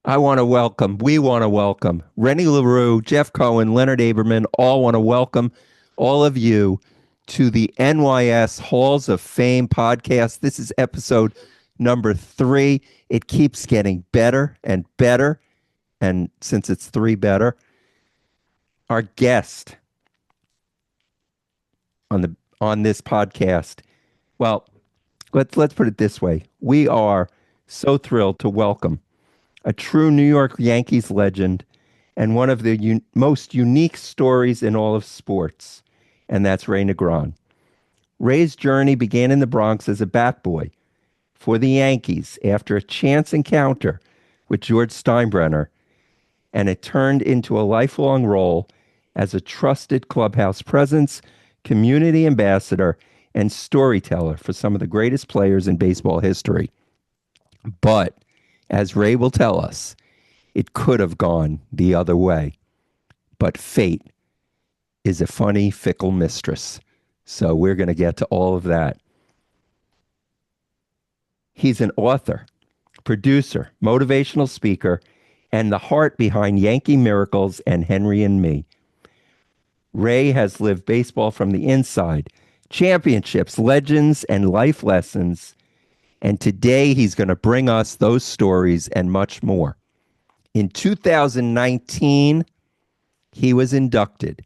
We want to welcome Rennie LaRue, Jeff Cohen, Leonard Aberman, all want to welcome all of you to the NYS Halls of Fame podcast. This is episode number 3. It keeps getting better and better. And since it's 3 better, our guest on this podcast, well, let's put it this way. We are so thrilled to welcome a true New York Yankees legend and one of the most unique stories in all of sports, and that's Ray Negron. Ray's journey began in the Bronx as a batboy for the Yankees after a chance encounter with George Steinbrenner, and it turned into a lifelong role as a trusted clubhouse presence, community ambassador, and storyteller for some of the greatest players in baseball history. But as Ray will tell us, it could have gone the other way. But fate is a funny, fickle mistress. So we're going to get to all of that. He's an author, producer, motivational speaker, and the heart behind Yankee Miracles and Henry and Me. Ray has lived baseball from the inside, championships, legends, and life lessons. And today he's going to bring us those stories and much more. In 2019, he was inducted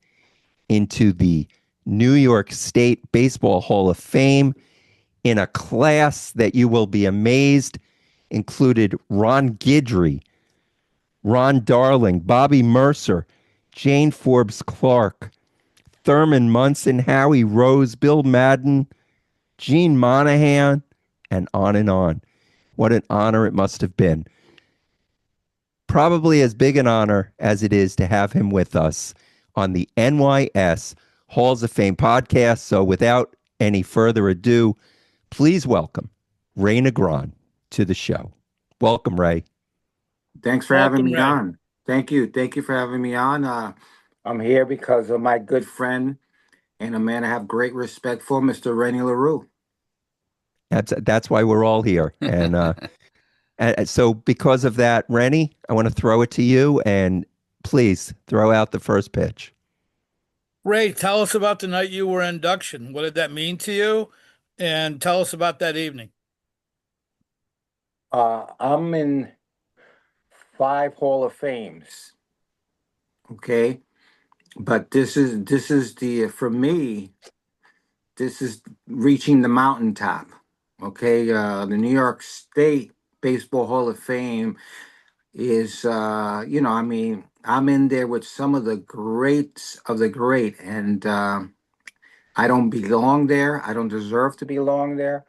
into the New York State Baseball Hall of Fame in a class that you will be amazed included Ron Guidry, Ron Darling, Bobby Mercer, Jane Forbes Clark, Thurman Munson, Howie Rose, Bill Madden, Gene Monahan, and on and on. What an honor it must have been. Probably as big an honor as it is to have him with us on the NYS Halls of Fame podcast. So without any further ado, please welcome Ray Negron to the show. Welcome, Ray. Thanks for having me on. Thank you. Thank you for having me on. I'm here because of my good friend and a man I have great respect for, Mr. Rennie LaRue. That's why we're all here. And so because of that, Rennie, I want to throw it to you, and please throw out the first pitch. Ray, tell us about the night you were induction. What did that mean to you? And tell us about that evening. I'm in 5 Hall of Fames. Okay. But this is for me, this is reaching the mountaintop. Okay. The New York State Baseball Hall of Fame is, I'm in there with some of the greats of the great, and I don't belong there. I don't deserve to belong there.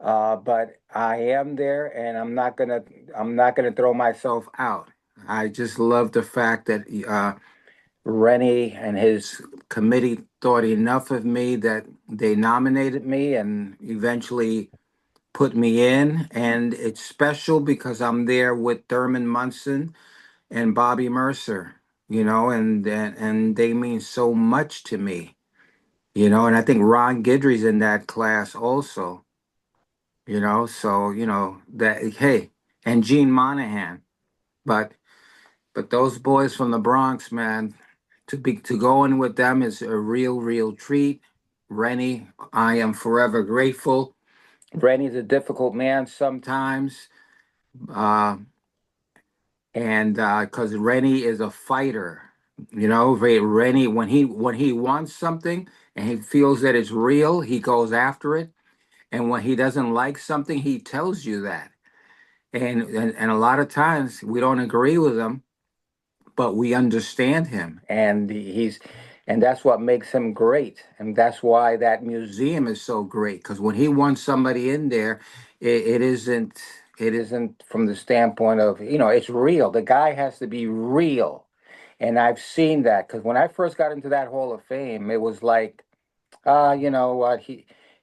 But I am there, and I'm not gonna throw myself out. I just love the fact that Rennie and his committee thought enough of me that they nominated me and eventually put me in. And it's special because I'm there with Thurman Munson and Bobby Mercer, and they mean so much to me, and I think Ron Guidry's in that class also, so that, hey, and Gene Monahan. But those boys from the Bronx, man, to go in with them is a real treat. Rennie, I am forever grateful. Rennie's a difficult man sometimes, uh, and because Rennie is a fighter, Rennie, when he wants something and he feels that it's real, he goes after it. And when he doesn't like something, he tells you that. And a lot of times we don't agree with him, but we understand him, and that's what makes him great, and that's why that museum is so great. Because when he wants somebody in there, it isn't from the standpoint of, it's real. The guy has to be real, and I've seen that. Because when I first got into that Hall of Fame, it was like, you know what,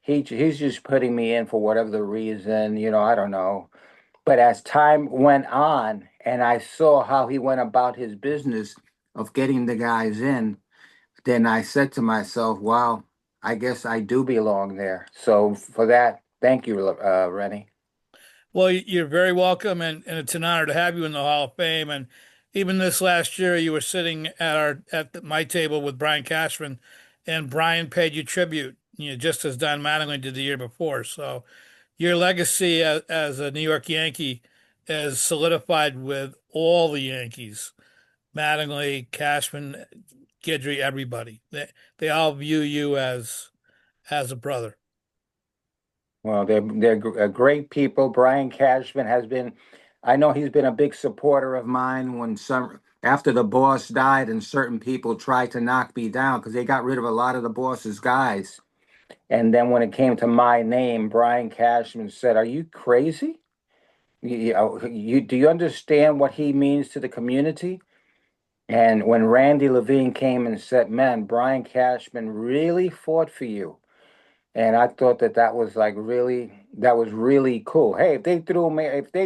he's just putting me in for whatever the reason, I don't know. But as time went on and I saw how he went about his business of getting the guys in, then I said to myself, wow, I guess I do belong there. So for that, thank you, Rennie. Well, you're very welcome, and it's an honor to have you in the Hall of Fame. And even this last year, you were sitting my table with Brian Cashman, and Brian paid you tribute, just as Don Mattingly did the year before. So your legacy as a New York Yankee is solidified with all the Yankees, Mattingly, Cashman, Guidry, everybody. They all view you as a brother. Well, great people. Brian Cashman has been, I know he's been a big supporter of mine when after the boss died and certain people tried to knock me down because they got rid of a lot of the boss's guys. And then when it came to my name, Brian Cashman said, "Are you crazy? Do you understand what he means to the community?" And when Randy Levine came and said, "Man, Brian Cashman really fought for you." And I thought that was like that was really cool. Hey, if they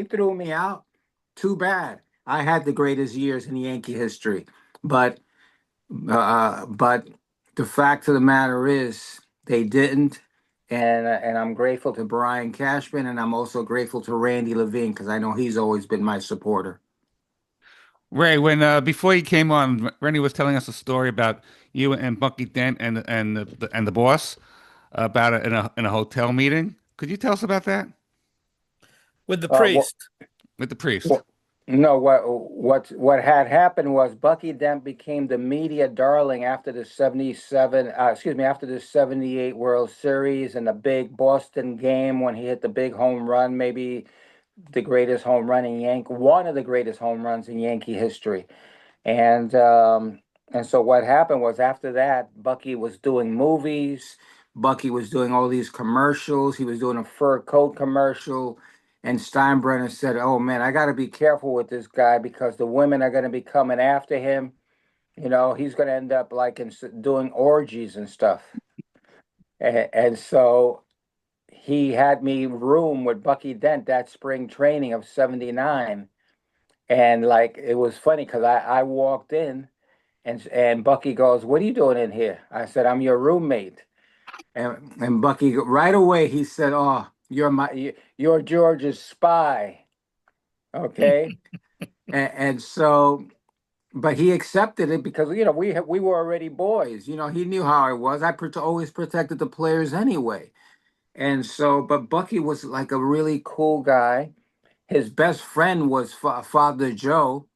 threw me out, too bad. I had the greatest years in Yankee history, but but the fact of the matter is they didn't. And I'm grateful to Brian Cashman, and I'm also grateful to Randy Levine because I know he's always been my supporter. Ray, when before you came on, Rennie was telling us a story about you and Bucky Dent and the boss about it in a hotel meeting. Could you tell us about that With the Well, priest. with the priest? Well, no, what had happened was Bucky Dent became the media darling after the 77, after the 78 World Series and the big Boston game when he hit the big home run, maybe the greatest home run in one of the greatest home runs in Yankee history. And um, and so what happened was after that, Bucky was doing movies. Bucky was doing all these commercials. He was doing a fur coat commercial. And Steinbrenner said, "Oh man, I got to be careful with this guy because the women are going to be coming after him. He's going to end up like doing orgies and stuff." And so he had me room with Bucky Dent that spring training of '79. And like it was funny because I walked in and Bucky goes, "What are you doing in here?" I said, "I'm your roommate." And Bucky right away he said, "Oh, you're George's spy." Okay. And so but he accepted it because we were already boys. He knew how I was. Always protected the players anyway. And so but Bucky was like a really cool guy. His best friend was Father Joe,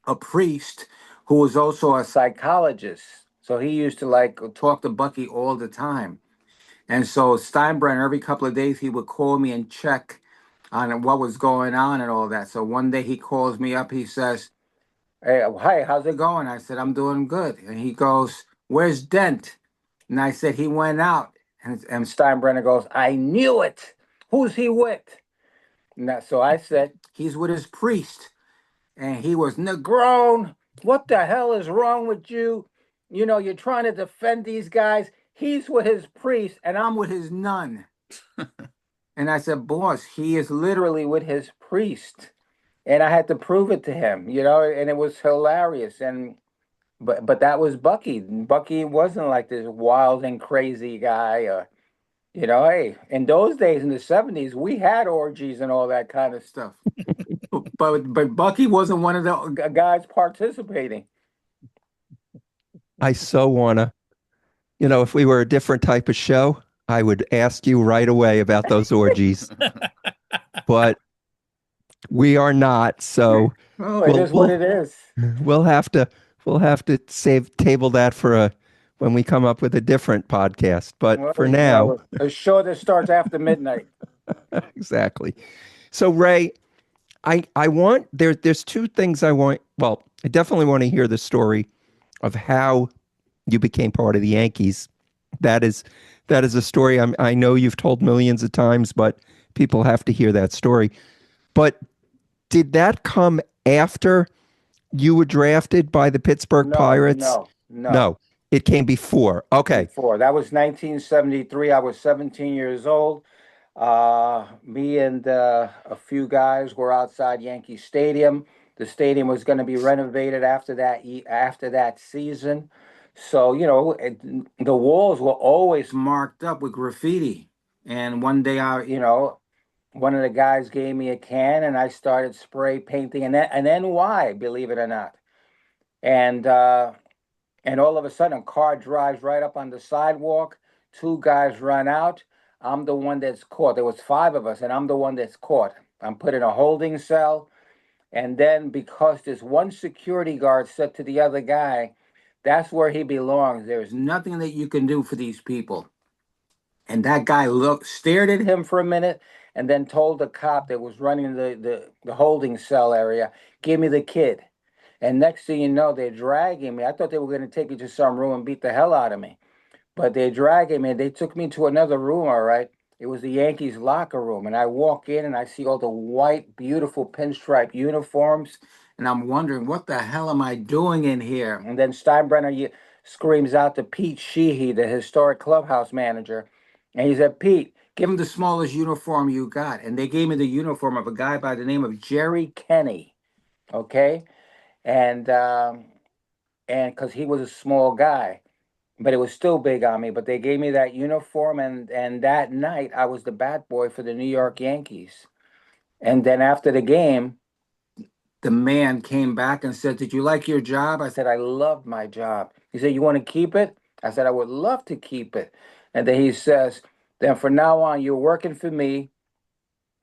a priest who was also a psychologist. So he used to like talk to Bucky all the time. And so Steinbrenner, every couple of days, he would call me and check on what was going on and all that. So one day he calls me up. He says, "Hey, hi, how's it going?" I said, "I'm doing good." And he goes, "Where's Dent?" And I said, "He went out." And Steinbrenner goes, "I knew it. Who's he with?" So I said, "He's with his priest." And he was, "Negron, what the hell is wrong with you? You're trying to defend these guys. He's with his priest and I'm with his nun." And I said, "Boss, he is literally with his priest." And I had to prove it to him, and it was hilarious. But that was Bucky. Bucky wasn't like this wild and crazy guy. Hey, in those days in the '70s, we had orgies and all that kind of stuff. But Bucky wasn't one of the guys participating. I so wanna, if we were a different type of show, I would ask you right away about those orgies, but we are not. So Oh, it we'll is what we'll it is. we'll have to save table that for a when we come up with a different podcast. But for now, A show that starts after midnight. exactly. So Ray, I want there's two things I want. Well, I definitely want to hear the story of how you became part of the Yankees. That is that is a story I know you've told millions of times, but people have to hear that story. But did that come after you were drafted by the Pittsburgh No, Pirates? no, no. No, it came before. Okay. Before that was 1973. I was 17 years old. Me and a few guys were outside Yankee Stadium. The stadium was going to be renovated after that season. So the walls were always marked up with graffiti. And one day, one of the guys gave me a can, and I started spray painting an NY, believe it or not. And all of a sudden, a car drives right up on the sidewalk. Two guys run out. I'm the one that's caught. There was five of us, and I'm the one that's caught. I'm put in a holding cell. And then because this one security guard said to the other guy, that's where he belongs. There's nothing that you can do for these people. And that guy stared at him for a minute, and then told the cop that was running the holding cell area, give me the kid. And next thing you know, they're dragging me. I thought they were going to take me to some room and beat the hell out of me. But they're dragging me. They took me to another room, all right. It was the Yankees locker room. And I walk in and I see all the white, beautiful pinstripe uniforms. And I'm wondering, what the hell am I doing in here? And then Steinbrenner screams out to Pete Sheehy, the historic clubhouse manager. And he said, Pete, give him the smallest uniform you got. And they gave me the uniform of a guy by the name of Jerry Kenny. Okay. And because he was a small guy, but it was still big on me. But they gave me that uniform, and that night I was the bat boy for the New York Yankees. And then after the game, the man came back and said, "Did you like your job?" I said, "I loved my job." He said, "You want to keep it?" I said, "I would love to keep it." And then he says, "Then from now on, you're working for me,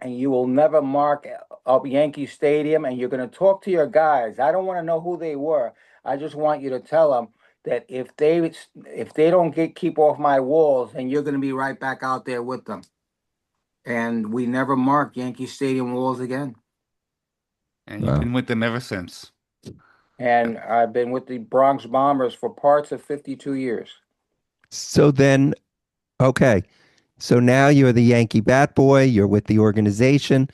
and you will never mark up Yankee Stadium, and you're going to talk to your guys. I don't want to know who they were. I just want you to tell them that if they don't keep off my walls, then you're going to be right back out there with them." And we never marked Yankee Stadium walls again. And you've been with them ever since. And I've been with the Bronx Bombers for parts of 52 years. So then, okay. So now you're the Yankee bat boy, you're with the organization,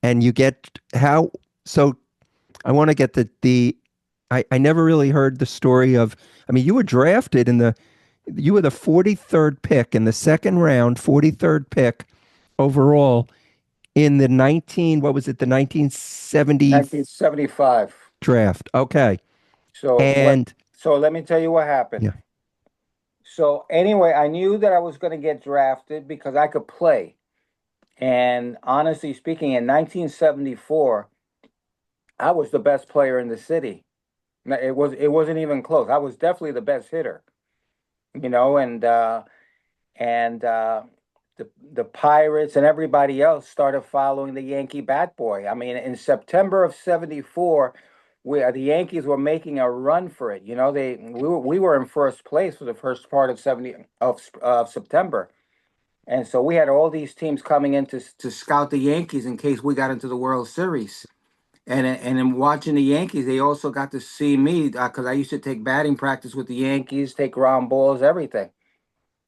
and you get how so I want to get I never really heard the story of, I mean, you were drafted you were the 43rd pick in the second round, 43rd pick overall in the what was it, the 1970 1975. draft. Okay. So And let me tell you what happened. yeah, So anyway, I knew that I was going to get drafted because I could play. And honestly speaking, in 1974, I was the best player in the city. It wasn't even close. I was definitely the best hitter, and the Pirates and everybody else started following the Yankee bat boy. I mean, in September of '74, the Yankees were making a run for it. We were in first place for the first part of September. And so we had all these teams coming in to scout the Yankees in case we got into the World Series. And in watching the Yankees, they also got to see me because I used to take batting practice with the Yankees, take ground balls, everything.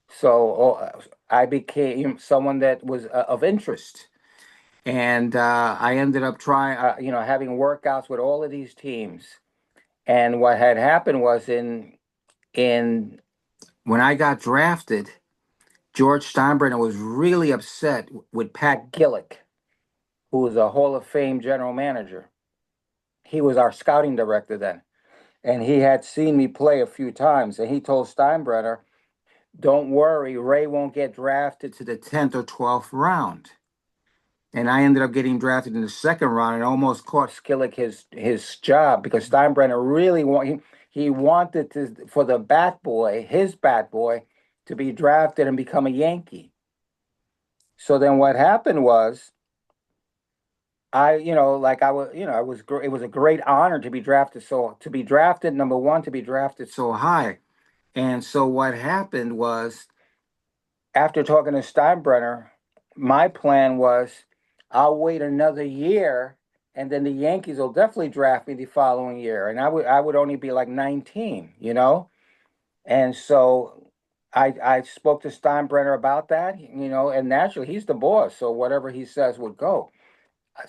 So I became someone that was of interest. And I ended up having workouts with all of these teams. And what had happened was in when I got drafted, George Steinbrenner was really upset with Pat Gillick, who was a Hall of Fame general manager. He was our scouting director then. And he had seen me play a few times. And he told Steinbrenner, don't worry, Ray won't get drafted to the 10th or 12th round. And I ended up getting drafted in the second round and almost cost Skillick his job because Steinbrenner really wanted for the his bat boy, to be drafted and become a Yankee. So then what happened was, it was a great honor to be drafted. Number one, to be drafted so high. And so what happened was, after talking to Steinbrenner, my plan was I'll wait another year and then the Yankees will definitely draft me the following year. And I would only be like 19, And so I spoke to Steinbrenner about that, and naturally he's the boss, so whatever he says would go.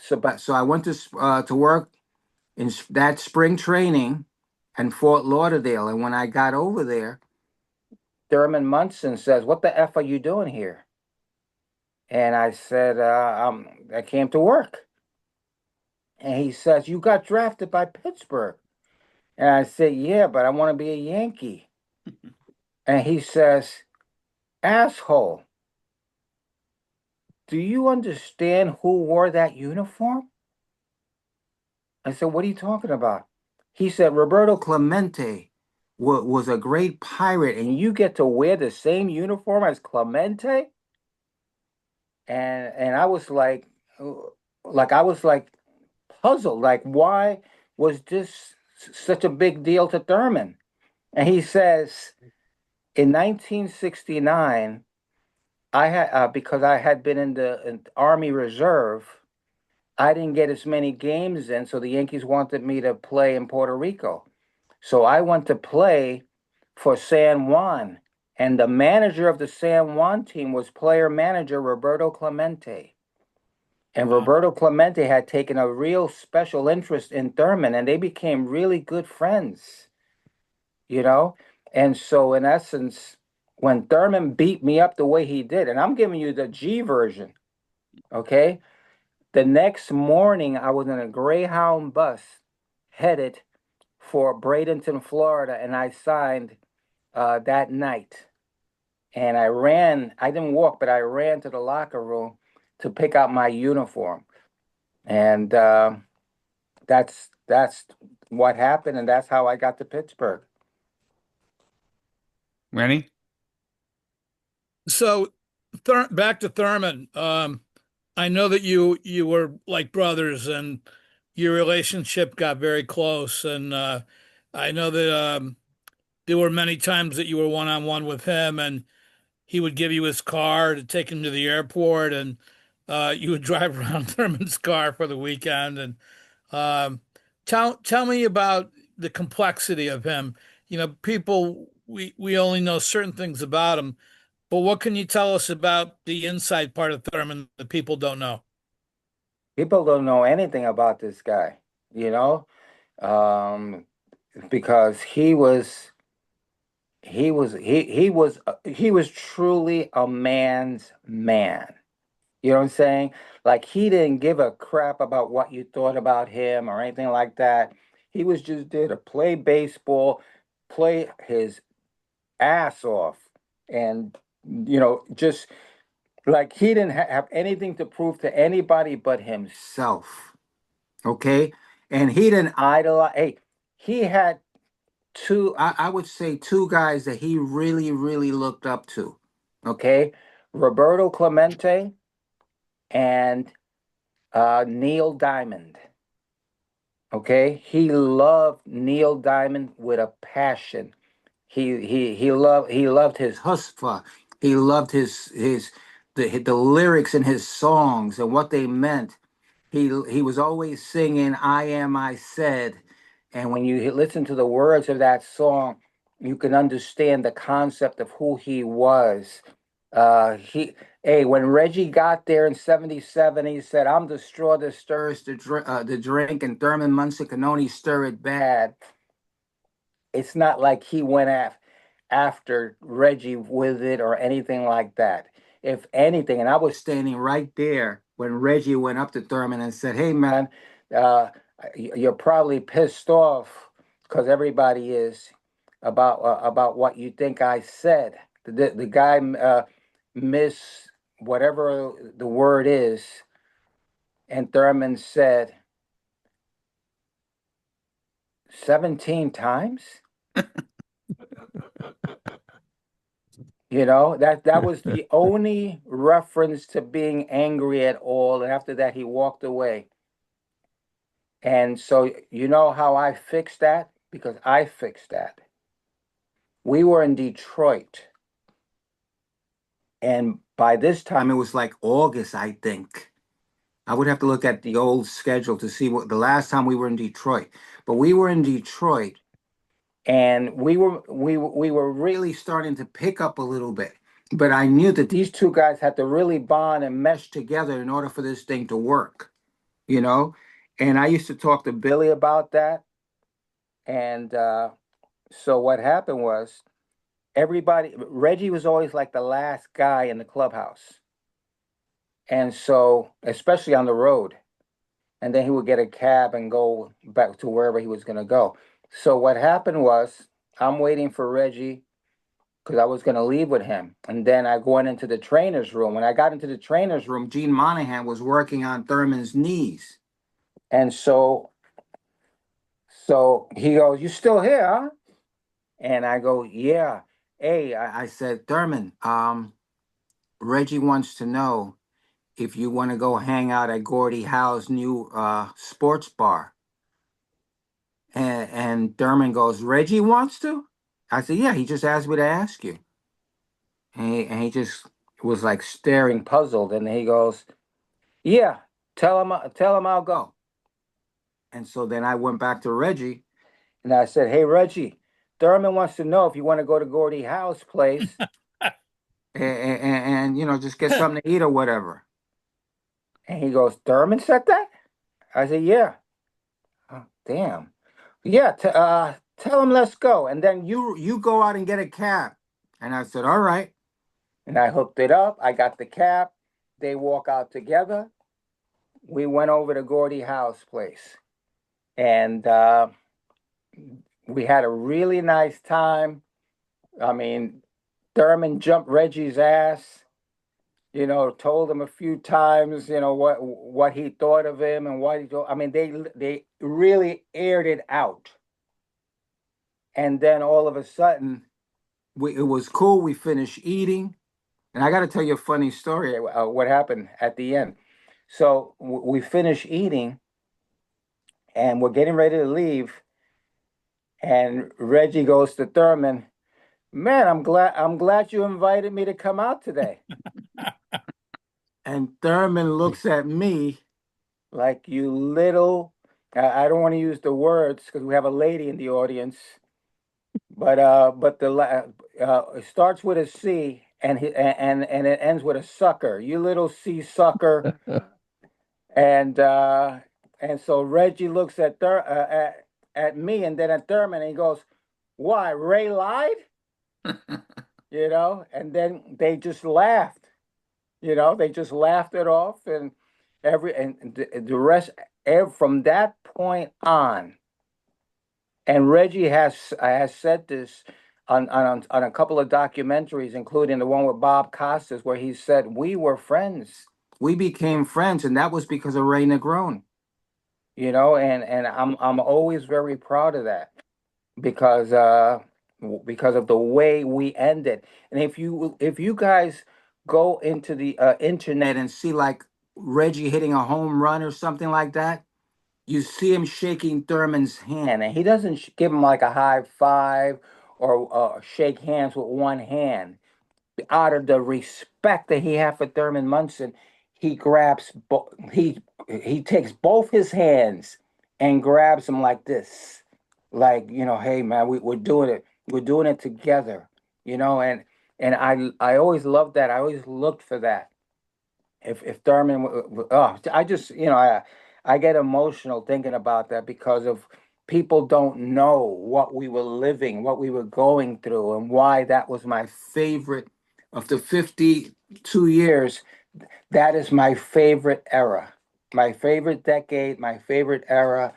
So I went to work in that spring training in Fort Lauderdale, and when I got over there, Thurman Munson says, "What the F are you doing here?" And I said, "I came to work." And he says, "You got drafted by Pittsburgh." And I said, "Yeah, but I want to be a Yankee." And he says, "Asshole, do you understand who wore that uniform? I said, what are you talking about? He said, Roberto Clemente was a great pirate, and you get to wear the same uniform as Clemente? And I was I was like puzzled, like why was this such a big deal to Thurman? And he says, in 1969, I had because I had been in the Army Reserve, I didn't get as many games in, so the Yankees wanted me to play in Puerto Rico. So I went to play for San Juan, and the manager of the San Juan team was player manager Roberto Clemente. And Wow. Roberto Clemente had taken a real special interest in Thurman, and they became really good friends, you know? And so, in essence, when Thurman beat me up the way he did, and I'm giving you the G version, okay? The next morning, I was in a Greyhound bus headed for Bradenton, Florida, and I signed that night. And I didn't walk, but I ran to the locker room to pick out my uniform. And that's what happened, and that's how I got to Pittsburgh. Rennie? So back to Thurman. I know that you were like brothers, and your relationship got very close. And I know that there were many times that you were one on one with him, and he would give you his car to take him to the airport, and you would drive around Thurman's car for the weekend. And um, tell me about the complexity of him. You know, people we only know certain things about him, but what can you tell us about the inside part of Thurman that people don't know? People don't know anything about this guy, you know, um, because he was truly a man's man. You know what I'm saying? Like he didn't give a crap about what you thought about him or anything like that. He was just there to play baseball, play his ass off, and just like he didn't have anything to prove to anybody but himself. Okay, and he didn't idolize. Hey, he had two. I would say two guys that he really, really looked up to. Okay, Roberto Clemente and Neil Diamond. Okay, he loved Neil Diamond with a passion. He loved his husfa. He loved the lyrics in his songs and what they meant. He was always singing "I Am I Said," and when you listen to the words of that song, you can understand the concept of who he was. He Hey, when Reggie got there in '77, he said, "I'm the straw that stirs the drink, and Thurman Munson can only stir it bad." It's not like he went after Reggie with it or anything like that. If anything, and I was standing right there when Reggie went up to Thurman and said, "Hey, man, uh, you're probably pissed off because everybody is about what you think I said." The guy miss whatever the word is, and Thurman said 17 times. That was the only reference to being angry at all. And after that, he walked away. And so, you know how I fixed that? Because I fixed that. We were in Detroit. And by this time, it was like August, I think. I would have to look at the old schedule to see what the last time we were in Detroit. But we were in Detroit, and we were really starting to pick up a little bit. But I knew that these two guys had to really bond and mesh together in order for this thing to work, you know. And I used to talk to Billy about that. And so what happened was Reggie was always like the last guy in the clubhouse, and so especially on the road. And then he would get a cab and go back to wherever he was going to go. So what happened was, I'm waiting for Reggie because I was going to leave with him. And then I went into the trainer's room. When I got into the trainer's room, Gene Monahan was working on Thurman's knees. And so he goes, "You still here, huh?" And I go, "Yeah." Hey, I said, "Thurman, Reggie wants to know if you want to go hang out at Gordie Howe's new sports bar." And Thurman goes, "Reggie wants to?" I said, "Yeah, he just asked me to ask you." And he just was like staring puzzled. And he goes, "Yeah, tell him I'll go." And so then I went back to Reggie and I said, "Hey, Reggie, Thurman wants to know if you want to go to Gordie Howe's place and just get something to eat or whatever." And he goes, "Thurman said that?" I said, "Yeah." Oh, damn. "Yeah, tell him let's go. And then you go out and get a cab." And I said, "All right." And I hooked it up. I got the cab. They walk out together. We went over to Gordie Howe's place. And we had a really nice time. I mean, Thurman jumped Reggie's ass, told him a few times, what he thought of him and what he thought. I mean, they really aired it out. And then all of a sudden, it was cool. We finished eating. And I got to tell you a funny story, what happened at the end. So we finished eating and we're getting ready to leave. And Reggie goes to Thurman, "Man, I'm glad you invited me to come out today." And Thurman looks at me like, "You little," I don't want to use the words because we have a lady in the audience, but it starts with a C and it ends with a sucker. "You little C sucker." And so Reggie looks at me and then at Thurman and he goes, "Why, Ray lied?" And then they just laughed. They just laughed it off, and the rest from that point on. And Reggie has said this on a couple of documentaries, including the one with Bob Costas, where he said we were friends. We became friends, and that was because of Ray Negron. And I'm always very proud of that because of the way we ended. And if you guys go into the internet and see like Reggie hitting a home run or something like that, you see him shaking Thurman's hand, and he doesn't give him like a high five or shake hands with one hand. Out of the respect that he had for Thurman Munson, he grabs he takes both his hands and grabs him like this, like, "Hey man, we're doing it. We're doing it together." And I always loved that. I always looked for that. If Thurman, I just, I get emotional thinking about that because of people don't know what we were living, what we were going through, and why that was my favorite of the 52 years. That is my favorite era, my favorite decade, my favorite era,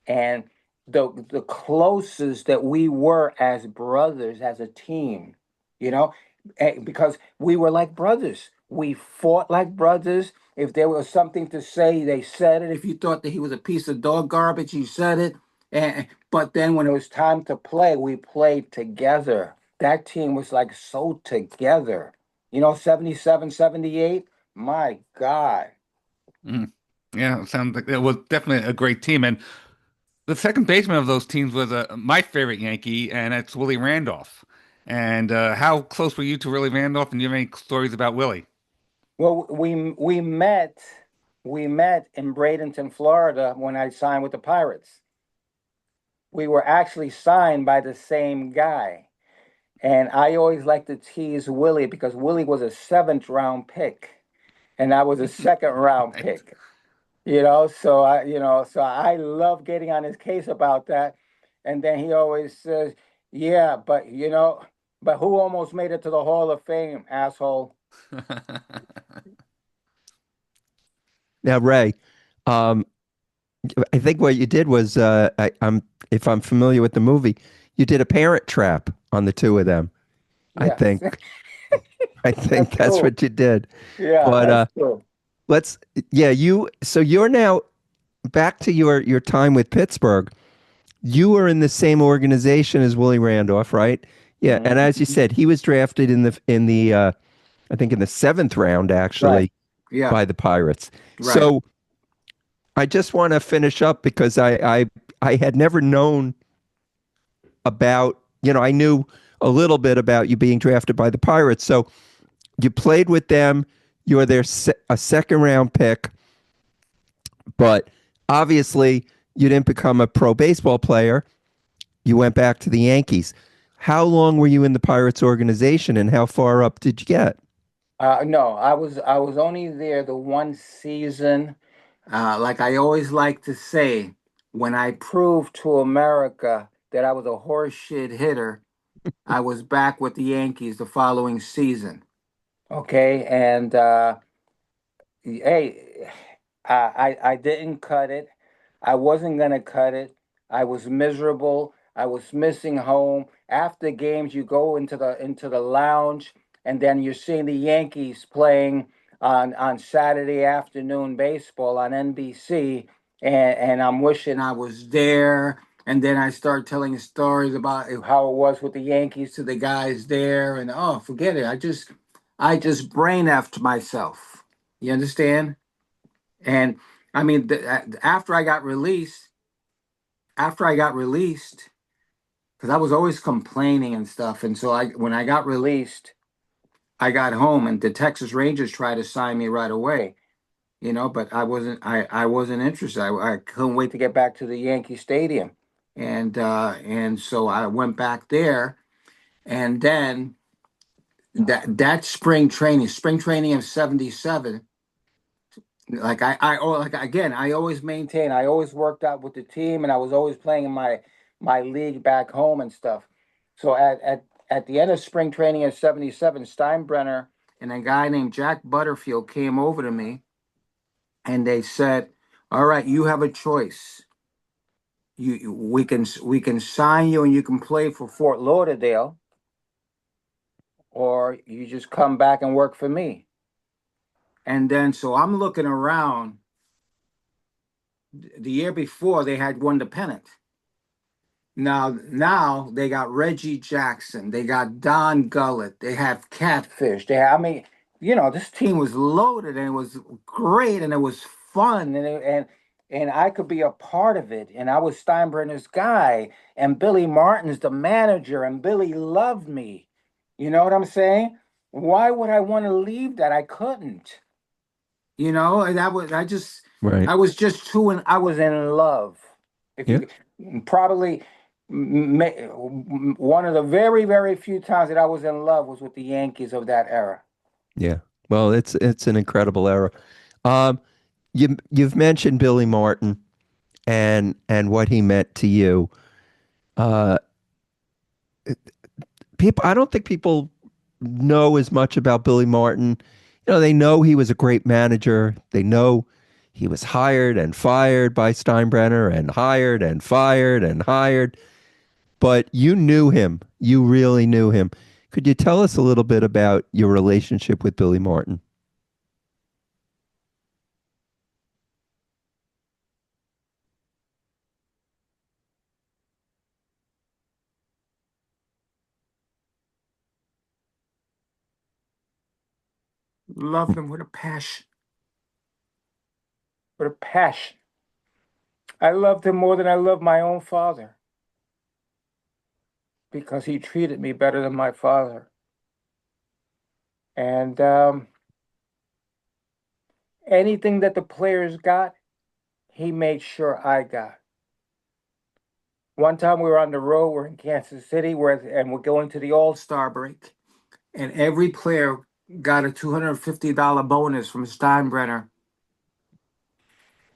and the closest that we were as brothers, as a team, because we were like brothers. We fought like brothers. If there was something to say, they said it. If you thought that he was a piece of dog garbage, he said it. But then when it was time to play, we played together. That team was like so together. 77, 78. My God. Mm. Yeah, it sounds like it was definitely a great team. And the second baseman of those teams was my favorite Yankee, and it's Willie Randolph. And how close were you to Willie Randolph? And do you have any stories about Willie? Well, we met in Bradenton, Florida when I signed with the Pirates. We were actually signed by the same guy. And I always like to tease Willie because Willie was a seventh round pick and I was a second round Right. pick. So I love getting on his case about that. And then he always says, "Yeah, but who almost made it to the Hall of Fame, asshole?" Now, Ray, um, I think what you did was, if I'm familiar with the movie, you did a parent trap on the two of them. I Yes. think. I think That's that's cool. what you did. Yeah, But that's cool. let's yeah, so you're now back to your time with Pittsburgh. You were in the same organization as Willie Randolph, right? Yeah, and as you Mhm. said, he was drafted in the I think in the seventh round Right. actually Yeah. by the Pirates. Right. So I just want to finish up because I had never known about, I knew a little bit about you being drafted by the Pirates. So you played with them. You were a second round pick, but obviously you didn't become a pro baseball player. You went back to the Yankees. How long were you in the Pirates organization and how far up did you get? No, I was only there the one season. Like I always like to say, when I proved to America that I was a horseshit hitter, I was back with the Yankees the following season. Okay, and hey, I didn't cut it. I wasn't gonna cut it. I was miserable. I was missing home. After games, you go into the lounge, and then you're seeing the Yankees playing on Saturday afternoon baseball on NBC, and I'm wishing I was there. And then I start telling stories about how it was with the Yankees to the guys there, and oh, forget it. I just brain effed myself. You understand? And I mean, after I got released, because I was always complaining and stuff, and so when I got released, I got home, and the Texas Rangers tried to sign me right away. But I wasn't interested. I couldn't wait to get back to the Yankee Stadium, and so I went back there, and then that spring training of '77. Like again, I always maintain, I always worked out with the team, and I was always playing in my league back home and stuff. So at the end of spring training of '77, Steinbrenner and a guy named Jack Butterfield came over to me, and they said, "All right, you have a choice. We can sign you, and you can play for Fort Lauderdale, or you just come back and work for me." And then so I'm looking around. The year before, they had won the pennant. Now they got Reggie Jackson, they got Don Gullett, they have Catfish. I mean, this team was loaded, and it was great, and it was fun, and I could be a part of it. And I was Steinbrenner's guy, and Billy Martin's the manager, and Billy loved me. You know what I'm saying? Why would I want to leave that? I couldn't. And Right. I was in love. If Yeah. you probably one of the very, very few times that I was in love was with the Yankees of that era. Yeah. Well, it's an incredible era. Um, you've mentioned Billy Martin and what he meant to you. Uh, I don't think people know as much about Billy Martin. They know he was a great manager. They know he was hired and fired by Steinbrenner and hired and fired and hired. But you knew him. You really knew him. Could you tell us a little bit about your relationship with Billy Martin? Loved him with a passion. With a passion. I loved him more than I loved my own father because he treated me better than my father. And anything that the players got, he made sure I got. One time we were on the road, we're in Kansas City, and we're going to the All-Star break, and every player got a $250 bonus from Steinbrenner.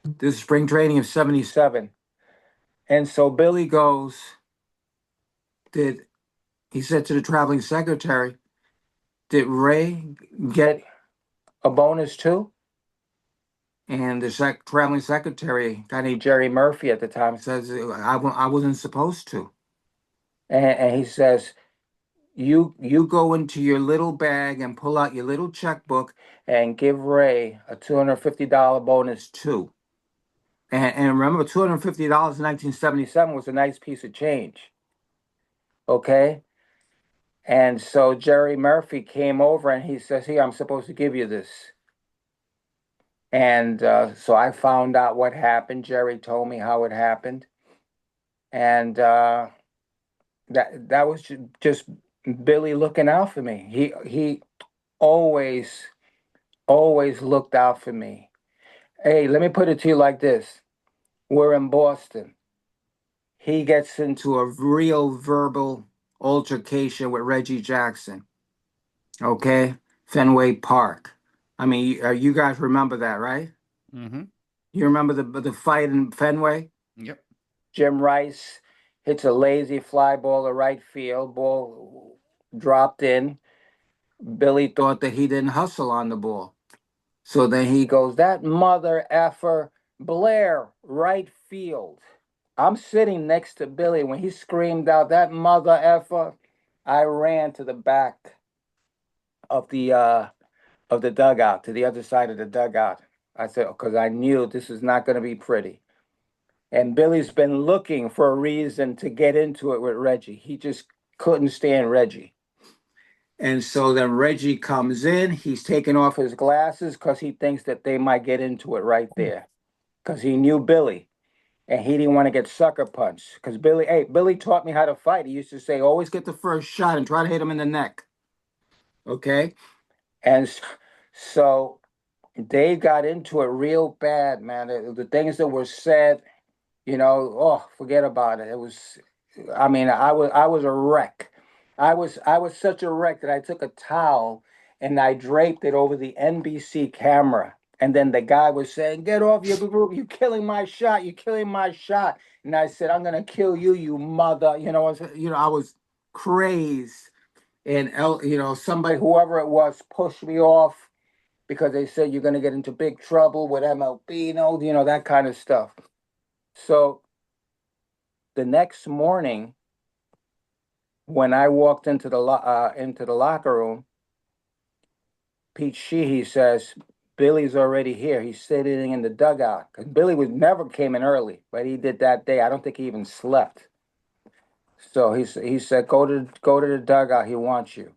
This is spring training of '77. And so Billy goes, did he said to the traveling secretary, did Ray get a bonus too? And the traveling secretary, a guy named Jerry Murphy at the time, says, I wasn't supposed to. And he says, you go into your little bag and pull out your little checkbook and give Ray a $250 bonus too. And remember, $250 in 1977 was a nice piece of change. Okay? And so Jerry Murphy came over and he says, "Here, I'm supposed to give you this." And so I found out what happened. Jerry told me how it happened. And that was just Billy looking out for me. He always, always looked out for me. Hey, let me put it to you like this. We're in Boston. He gets into a real verbal altercation with Reggie Jackson. Okay? Fenway Park. I mean, you guys remember that, right? Mm-hmm. You remember the fight in Fenway? Yep. Jim Rice hits a lazy fly ball to right field. Ball dropped in. Billy thought that he didn't hustle on the ball. So then he goes, "That mother effer, Blair, right field." I'm sitting next to Billy. When he screamed out, "That mother effer," I ran to the back of the dugout, to the other side of the dugout. I said, because I knew this is not going to be pretty. And Billy's been looking for a reason to get into it with Reggie. He just couldn't stand Reggie. And so then Reggie comes in. He's taking off his glasses because he thinks that they might get into it right there. Because he knew Billy. And he didn't want to get sucker punched. Because Billy taught me how to fight. He used to say, always get the first shot and try to hit him in the neck. Okay? And so they got into it real bad, man. The things that were said, oh, forget about it. It was, I mean, I was a wreck. I was such a wreck that I took a towel and I draped it over the NBC camera. And then the guy was saying, "Get off your group! You're killing my shot! You're killing my shot!" And I said, "I'm gonna kill you, you mother!" I was crazed. And somebody, whoever it was, pushed me off because they said you're gonna get into big trouble with MLB, that kind of stuff. So the next morning, when I walked into the locker room, Pete Sheehy says, "Billy's already here. He's sitting in the dugout." Because Billy never came in early, but he did that day. I don't think he even slept. So he said, "Go to the dugout. He wants you."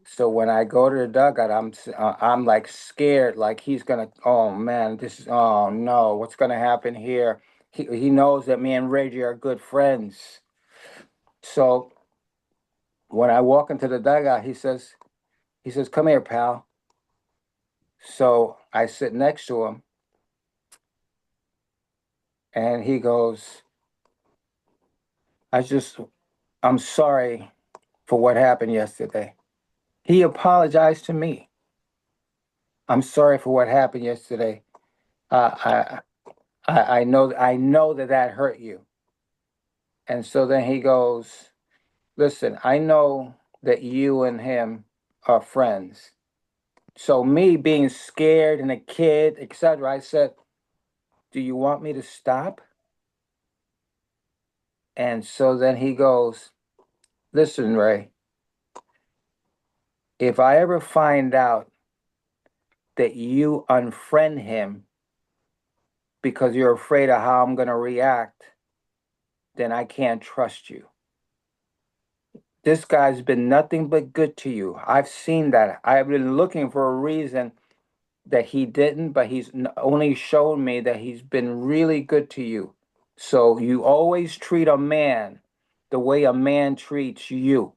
So when I go to the dugout, I'm like scared, like he's gonna. Oh man, oh no, what's gonna happen here? He knows that me and Reggie are good friends. So when I walk into the dugout, he says, "Come here, pal." So I sit next to him, and he goes, I'm sorry for what happened yesterday." He apologized to me. "I'm sorry for what happened yesterday. I I know that hurt you." And so then he goes, "Listen, I know that you and him are friends." So me being scared and a kid, etc., I said, "Do you want me to stop?" And so then he goes, "Listen, Ray, if I ever find out that you unfriend him because you're afraid of how I'm going to react, then I can't trust you. This guy's been nothing but good to you. I've seen that. I've been looking for a reason that he didn't, but he's only shown me that he's been really good to you. So you always treat a man the way a man treats you.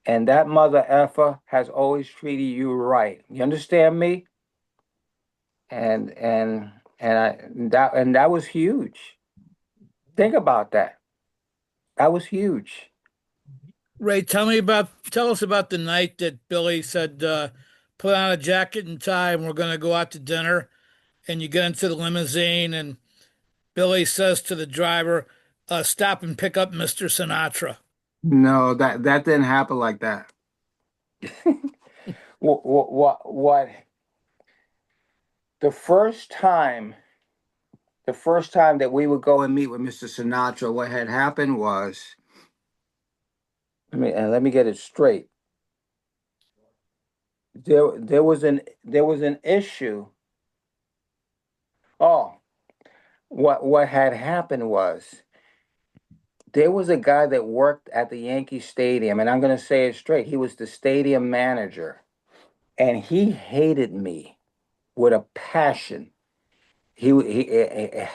And that mother effer has always treated you right. You understand me?" And that was huge. Think about that. That was huge. Ray, tell us about the night that Billy said, put on a jacket and tie and we're going to go out to dinner. And you get into the limousine and Billy says to the driver, stop and pick up Mr. Sinatra. No, that didn't happen like that. What the first time that we would go and meet with Mr. Sinatra, what had happened was let me get it straight. There was an issue. Oh, what had happened was there was a guy that worked at the Yankee Stadium, and I'm going to say it straight. He was the stadium manager, and he hated me with a passion. It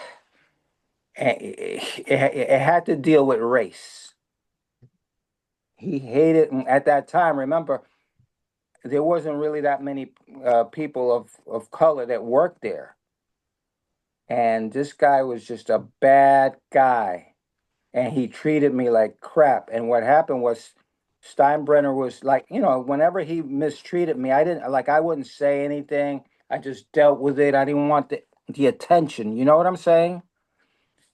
had to deal with race. He hated at that time. Remember, there wasn't really that many people of color that worked there, and this guy was just a bad guy, and he treated me like crap. And what happened was Steinbrenner was like, whenever he mistreated me, I wouldn't say anything. I just dealt with it. I didn't want the attention. You know what I'm saying?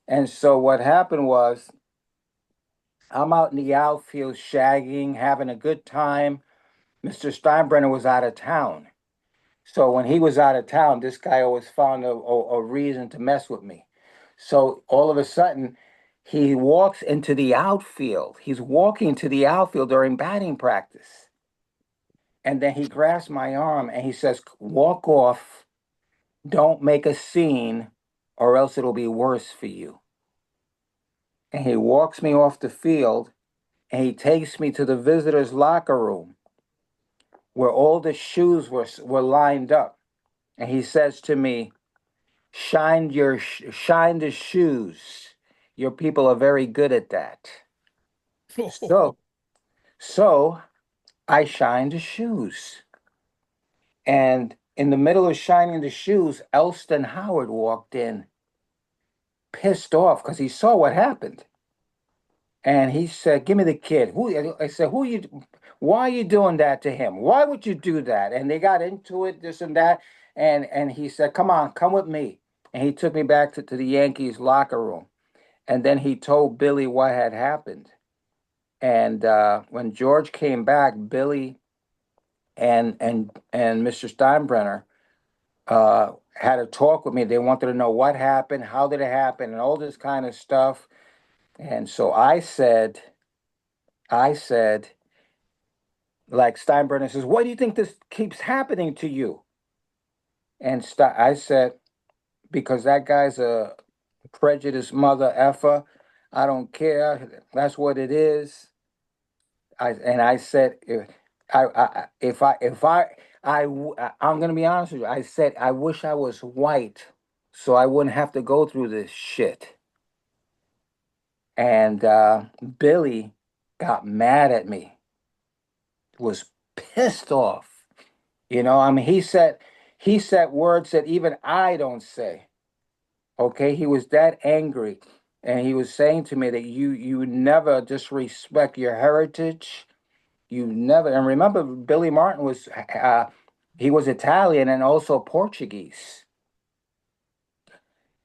And so what happened was I'm out in the outfield shagging, having a good time. Mr. Steinbrenner was out of town. So when he was out of town, this guy always found a reason to mess with me. So all of a sudden, he walks into the outfield. He's walking to the outfield during batting practice. And then he grabs my arm and he says, "Walk off. Don't make a scene, or else it'll be worse for you." And he walks me off the field and he takes me to the visitors' locker room where all the shoes were lined up. And he says to me, shine the shoes. Your people are very good at that." So so I shined the shoes. And in the middle of shining the shoes, Elston Howard walked in, pissed off because he saw what happened. And he said, "Give me the kid." I said, why are you doing that to him? Why would you do that? And they got into it, this and that. And he said, "Come on, come with me." And he took me back to the Yankees locker room. And then he told Billy what had happened. And when George came back, Billy and Mr. Steinbrenner had a talk with me. They wanted to know what happened, how did it happen, and all this kind of stuff. And so I said, like Steinbrenner says, "Why do you think this keeps happening to you?" And I said, "Because that guy's a prejudiced mother effer. I don't care. That's what it is." I said, I'm gonna be honest with you. I said I wish I was white so I wouldn't have to go through this shit. And Billy got mad at me, was pissed off. I mean, he said words that even I don't say. Okay, he was that angry, and he was saying to me that you never disrespect your heritage. You never, and remember, Billy Martin he was Italian and also Portuguese.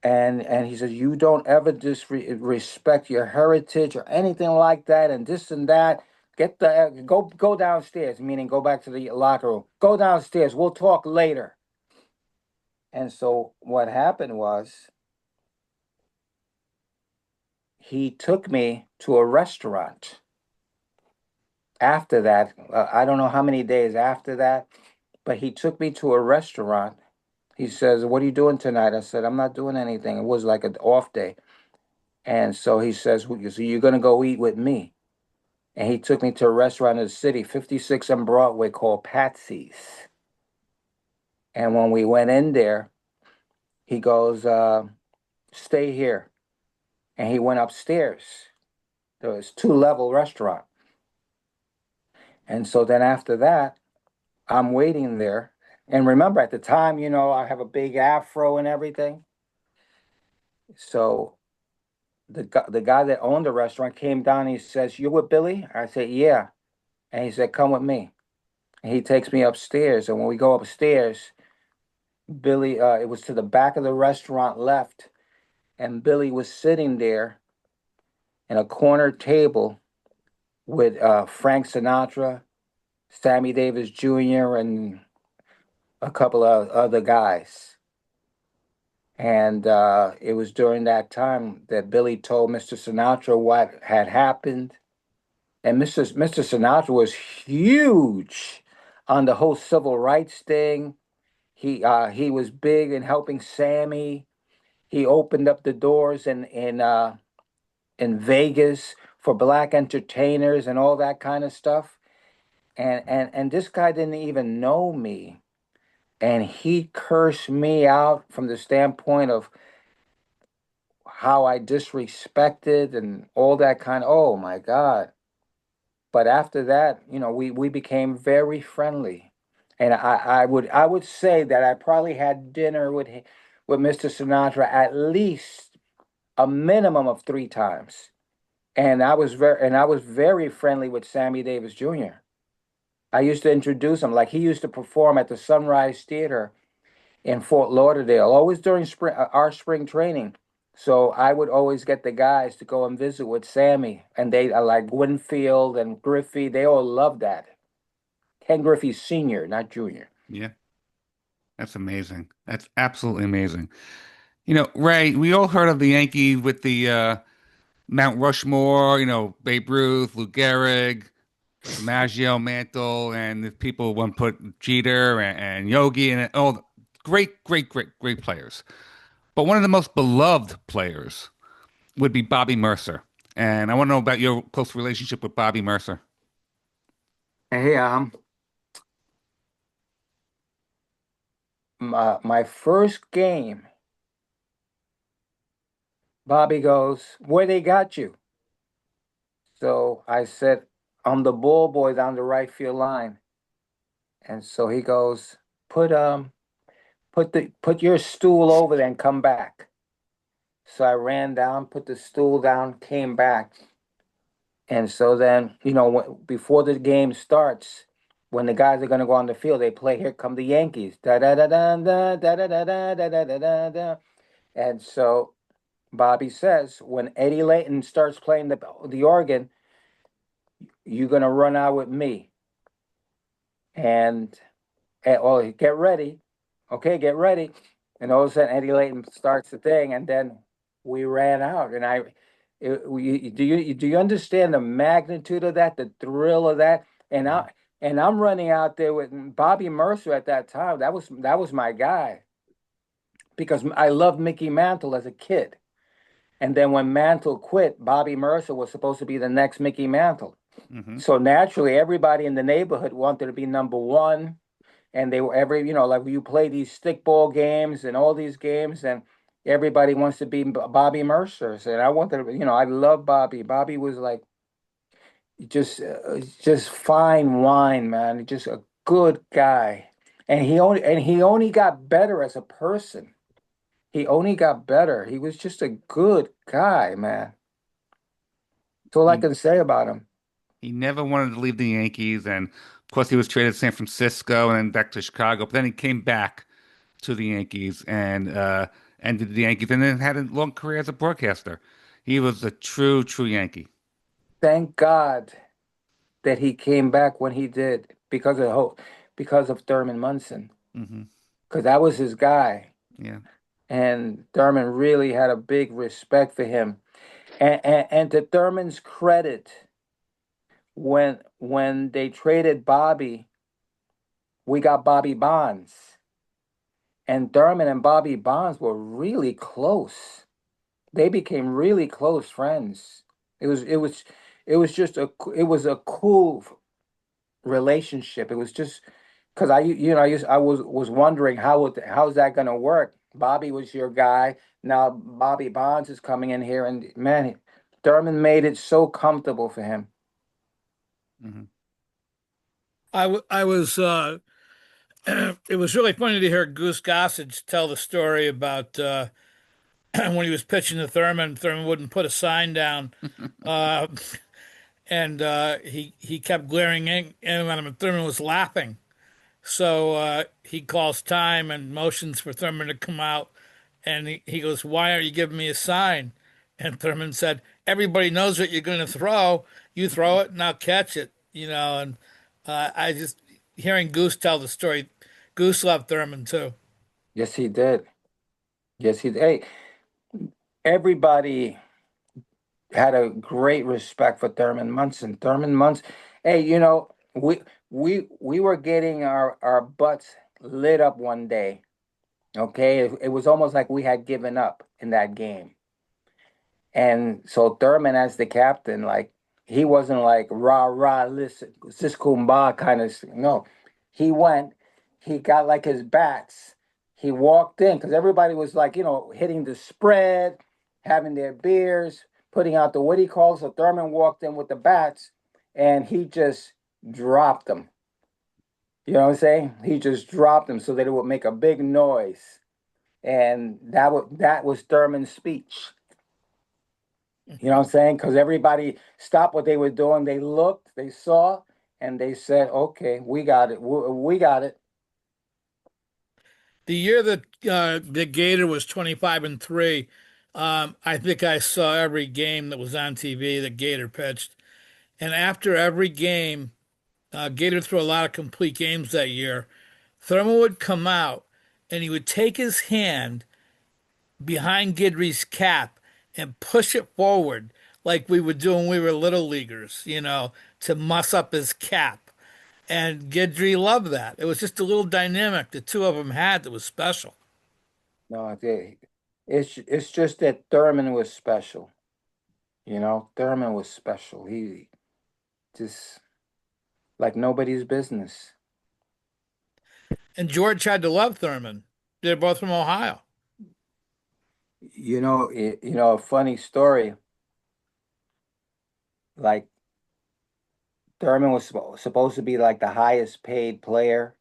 And he says, "You don't ever disrespect your heritage or anything like that, and this and that. Go downstairs," meaning go back to the locker room. "Go downstairs. We'll talk later." And so what happened was he took me to a restaurant. After that, I don't know how many days after that, but he took me to a restaurant. He says, "What are you doing tonight?" I said, "I'm not doing anything." It was like an off day. And so he says, "So you're going to go eat with me?" And he took me to a restaurant in the city, 56 on Broadway, called Patsy's. And when we went in there, he goes, "Stay here." And he went upstairs. There was two-level restaurant. And so then after that, I'm waiting there. And remember, at the time, I have a big afro and everything. So the guy that owned the restaurant came down and he says, "You with Billy?" I said, "Yeah." And he said, "Come with me." And he takes me upstairs. And when we go upstairs, Billy, it was to the back of the restaurant left. And Billy was sitting there in a corner table with Frank Sinatra, Sammy Davis Jr., and a couple of other guys. And it was during that time that Billy told Mr. Sinatra what had happened. And Mr. Sinatra was huge on the whole civil rights thing. He was big in helping Sammy. He opened up the doors in Vegas for black entertainers and all that kind of stuff. And this guy didn't even know me. And he cursed me out from the standpoint of how I disrespected and all that kind of, oh my God. But after that, we became very friendly. And I would say that I probably had dinner with Mr. Sinatra at least a minimum of 3 times. And I was very friendly with Sammy Davis Jr. I used to introduce him, like he used to perform at the Sunrise Theater in Fort Lauderdale, always during our spring training. So I would always get the guys to go and visit with Sammy, and they like Winfield and Griffey. They all loved that. Ken Griffey Sr., not Junior. Yeah, that's amazing. That's absolutely amazing. Ray, we all heard of the Yankees with the Mount Rushmore, Babe Ruth, Lou Gehrig, DiMaggio, Mantle, and the people one put Jeter and Yogi and all great, great, great, great players. But one of the most beloved players would be Bobby Mercer. And I want to know about your close relationship with Bobby Mercer. Hey, my first game, Bobby goes, "Where they got you?" So I said, "I'm the ball boy down the right field line." And so he goes, "Put your stool over there and come back." So I ran down, put the stool down, came back. And so then, before the game starts, when the guys are going to go on the field, they play "Here Come the Yankees." Da da da da da da da da da da da da da da. And so Bobby says, when Eddie Layton starts playing the organ, you're going to run out with me. And, well, get ready. Okay, get ready. And all of a sudden, Eddie Layton starts the thing, and then we ran out. And do you understand the magnitude of that, the thrill of that? And I'm running out there with Bobby Mercer at that time. That was my guy, because I loved Mickey Mantle as a kid. And then when Mantle quit, Bobby Mercer was supposed to be the next Mickey Mantle. Hmm. So naturally, everybody in the neighborhood wanted to be number one. And they were like you play these stickball games and all these games, and everybody wants to be Bobby Mercer. And I wanted to, I love Bobby. Bobby was like just fine wine, man. Just a good guy. And he only got better as a person. He only got better. He was just a good guy, man. That's all I He can say about him. he never wanted to leave the Yankees, and of course he was traded to San Francisco and then back to Chicago. But then he came back to the Yankees and ended the Yankees, and then had a long career as a broadcaster. He was a true, true Yankee. Thank God that he came back when he did, because of Thurman Munson, Hmm. because that was his guy. Yeah. And Thurman really had a big respect for him. And to Thurman's credit, when they traded Bobby, we got Bobby Bonds. And Thurman and Bobby Bonds were really close. They became really close friends. It was a cool relationship. It was just because I was wondering how's that going to work. Bobby was your guy. Now Bobby Bonds is coming in here, and man, Thurman made it so comfortable for him. Hmm. I was it was really funny to hear Goose Gossage tell the story about when he was pitching to Thurman. Thurman wouldn't put a sign down, uh, and he kept glaring in at him, and Thurman was laughing. So he calls time and motions for Thurman to come out, and he goes, "Why aren't you giving me a sign?" And Thurman said, "Everybody knows what you're going to throw. You throw it, and I'll catch it." And I just hearing Goose tell the story. Goose loved Thurman too. Yes, he did. Yes, he did. Hey, everybody had a great respect for Thurman Munson. Thurman Munson, hey, you know, we were getting our butts lit up one day. Okay, it was almost like we had given up in that game. And so Thurman, as the captain, like he wasn't like rah rah, listen, this kumbah kind of. No, he went. He got like his bats. He walked in because everybody was like, hitting the spread, having their beers, putting out the what he calls. So Thurman walked in with the bats, and he just dropped them. You know what I'm saying? He just dropped them so that it would make a big noise, and that was Thurman's speech. You know what I'm saying? Because everybody stopped what they were doing. They looked, they saw, and they said, "Okay, we got it. We got it." The year that the Gator was 25-3, I think I saw every game that was on TV that Gator pitched. And after every game, Gator threw a lot of complete games that year. Thurman would come out and he would take his hand behind Guidry's cap and push it forward like we would do when we were little leaguers, to muss up his cap. And Guidry loved that. It was just a little dynamic the two of them had that was special. No, it's just that Thurman was special. Thurman was special. He just like nobody's business. And George had to love Thurman. They're both from Ohio. A funny story. Like Thurman was supposed to be like the highest paid player,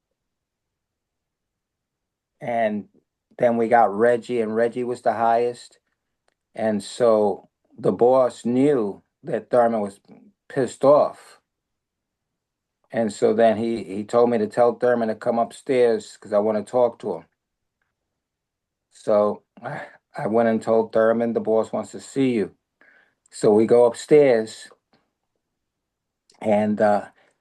and then we got Reggie, and Reggie was the highest. And so the boss knew that Thurman was pissed off. And so then he told me to tell Thurman to come upstairs because I want to talk to him. So I went and told Thurman the boss wants to see you. So we go upstairs, and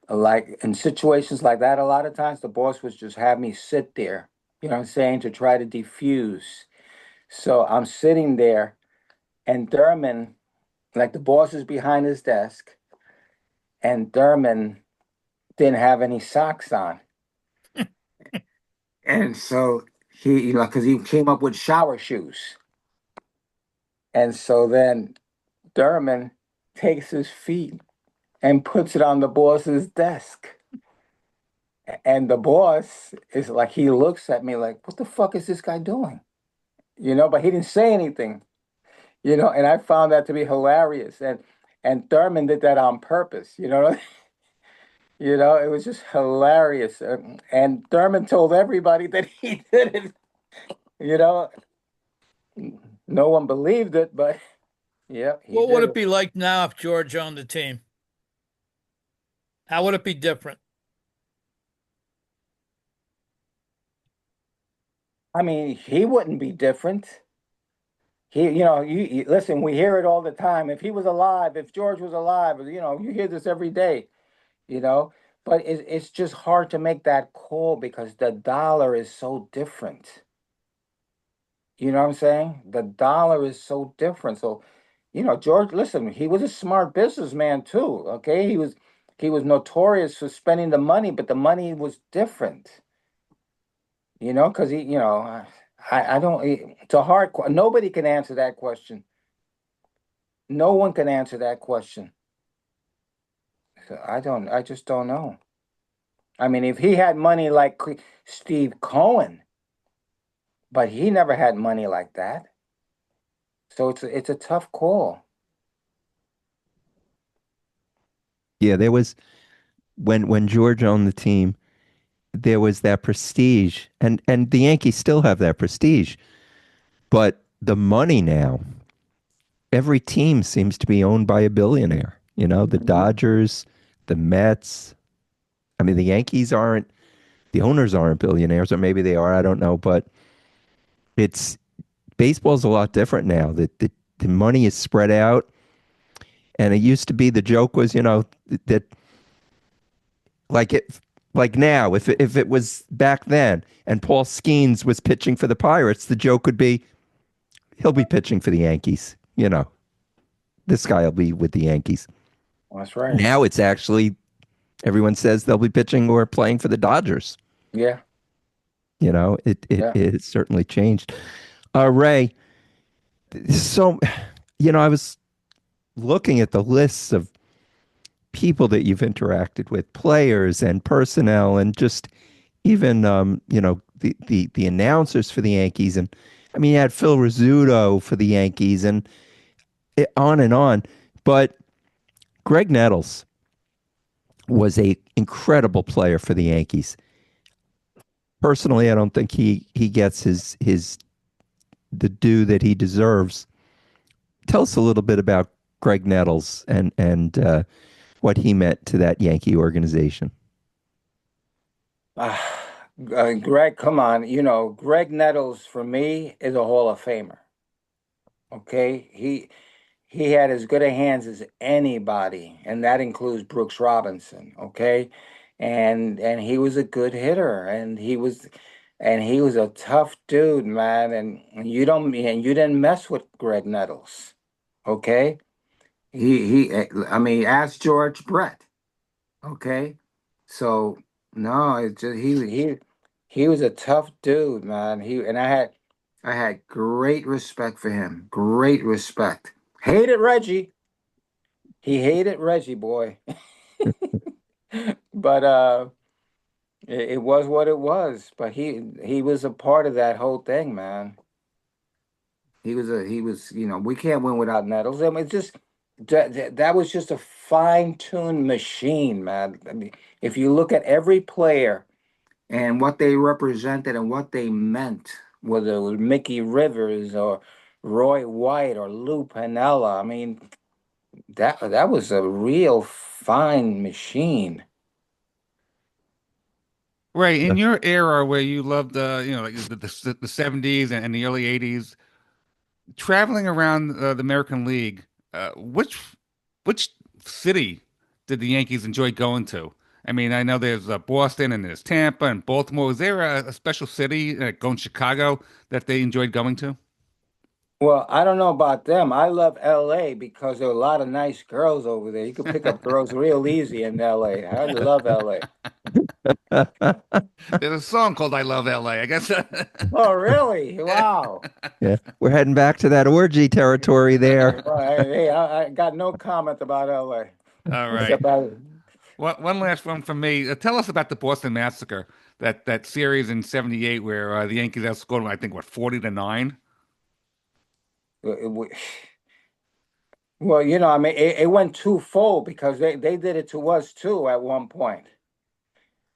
like in situations like that, a lot of times the boss would just have me sit there, you know what I'm saying, to try to defuse. So I'm sitting there, and Thurman, like the boss is behind his desk, and Thurman didn't have any socks on. And so because he came up with shower shoes. And so then Thurman takes his feet and puts it on the boss's desk. And the boss is like, he looks at me like, what the fuck is this guy doing? But he didn't say anything, and I found that to be hilarious. And Thurman did that on purpose, it was just hilarious. And Thurman told everybody that he did it, you know. No one believed it, but yeah, he What did would it. it be like now if George owned the team? How would it be different? I mean, he wouldn't be different. You listen, we hear it all the time. If he was alive, if George was alive, you hear this every day, you know. But it's just hard to make that call because the dollar is so different. You know what I'm saying? The dollar is so different. So, George, listen, he was a smart businessman too. Okay, he was notorious for spending the money, but the money was different. Because I don't. It's a hard. Nobody can answer that question. No one can answer that question. So I don't. I just don't know. I mean, if he had money like Steve Cohen, but he never had money like that. So it's a tough call. Yeah, there was when George owned the team, there was that prestige, and the Yankees still have that prestige. But the money now, every team seems to be owned by a billionaire. The Mhm. Dodgers, the Mets. I mean, the Yankees aren't, the owners aren't billionaires, or maybe they are, I don't know. But it's baseball's a lot different now. The money is spread out. And it used to be the joke was, that like it like now, if it was back then and Paul Skeens was pitching for the Pirates, the joke would be he'll be pitching for the Yankees. this guy will be with the Yankees. That's right. Now it's actually everyone says they'll be pitching or playing for the Dodgers. Yeah. You know, Yeah. it certainly changed. Ray, so I was looking at the lists of people that you've interacted with, players and personnel, and just even the announcers for the Yankees, and I mean you had Phil Rizzuto for the Yankees, and on and on. But Greg Nettles was a incredible player for the Yankees. Personally, I don't think he gets his the due that he deserves. Tell us a little bit about Greg Nettles and what he meant to that Yankee organization. Greg, come on. Greg Nettles for me is a Hall of Famer. Okay, he had as good a hands as anybody, and that includes Brooks Robinson. Okay, and he was a good hitter, and he was a tough dude, man. And you didn't mess with Greg Nettles. Okay, I mean, ask George Brett. Okay, so no, it's just he was a tough dude, man. I had great respect for him. Great respect. Hated Reggie. He hated Reggie, boy. But it was what it was. But he was a part of that whole thing, man. He was, we can't win without Nettles. I mean, it's just that was just a fine-tuned machine, man. I mean, if you look at every player and what they represented and what they meant, whether it was Mickey Rivers or Roy White or Lou Piniella, I mean, that was a real fine machine. Right, in your era where you loved like the 70s and the early 80s, traveling around the American League, which city did the Yankees enjoy going to? I mean, I know there's Boston and there's Tampa and Baltimore. Was there a special city, going Chicago, that they enjoyed going to? Well, I don't know about them. I love LA because there are a lot of nice girls over there. You could pick up girls real easy in LA. I love LA. There's a song called "I Love L.A." I guess. Oh, really? Wow. Yeah, we're heading back to that orgy territory there. Well, hey, I got no comment about LA. All right. Except I, One last one from me. Tell us about the Boston Massacre, that series in '78 where the Yankees outscored them, I think, what, 40-9? it- well, I mean, it went twofold because they did it to us too at one point.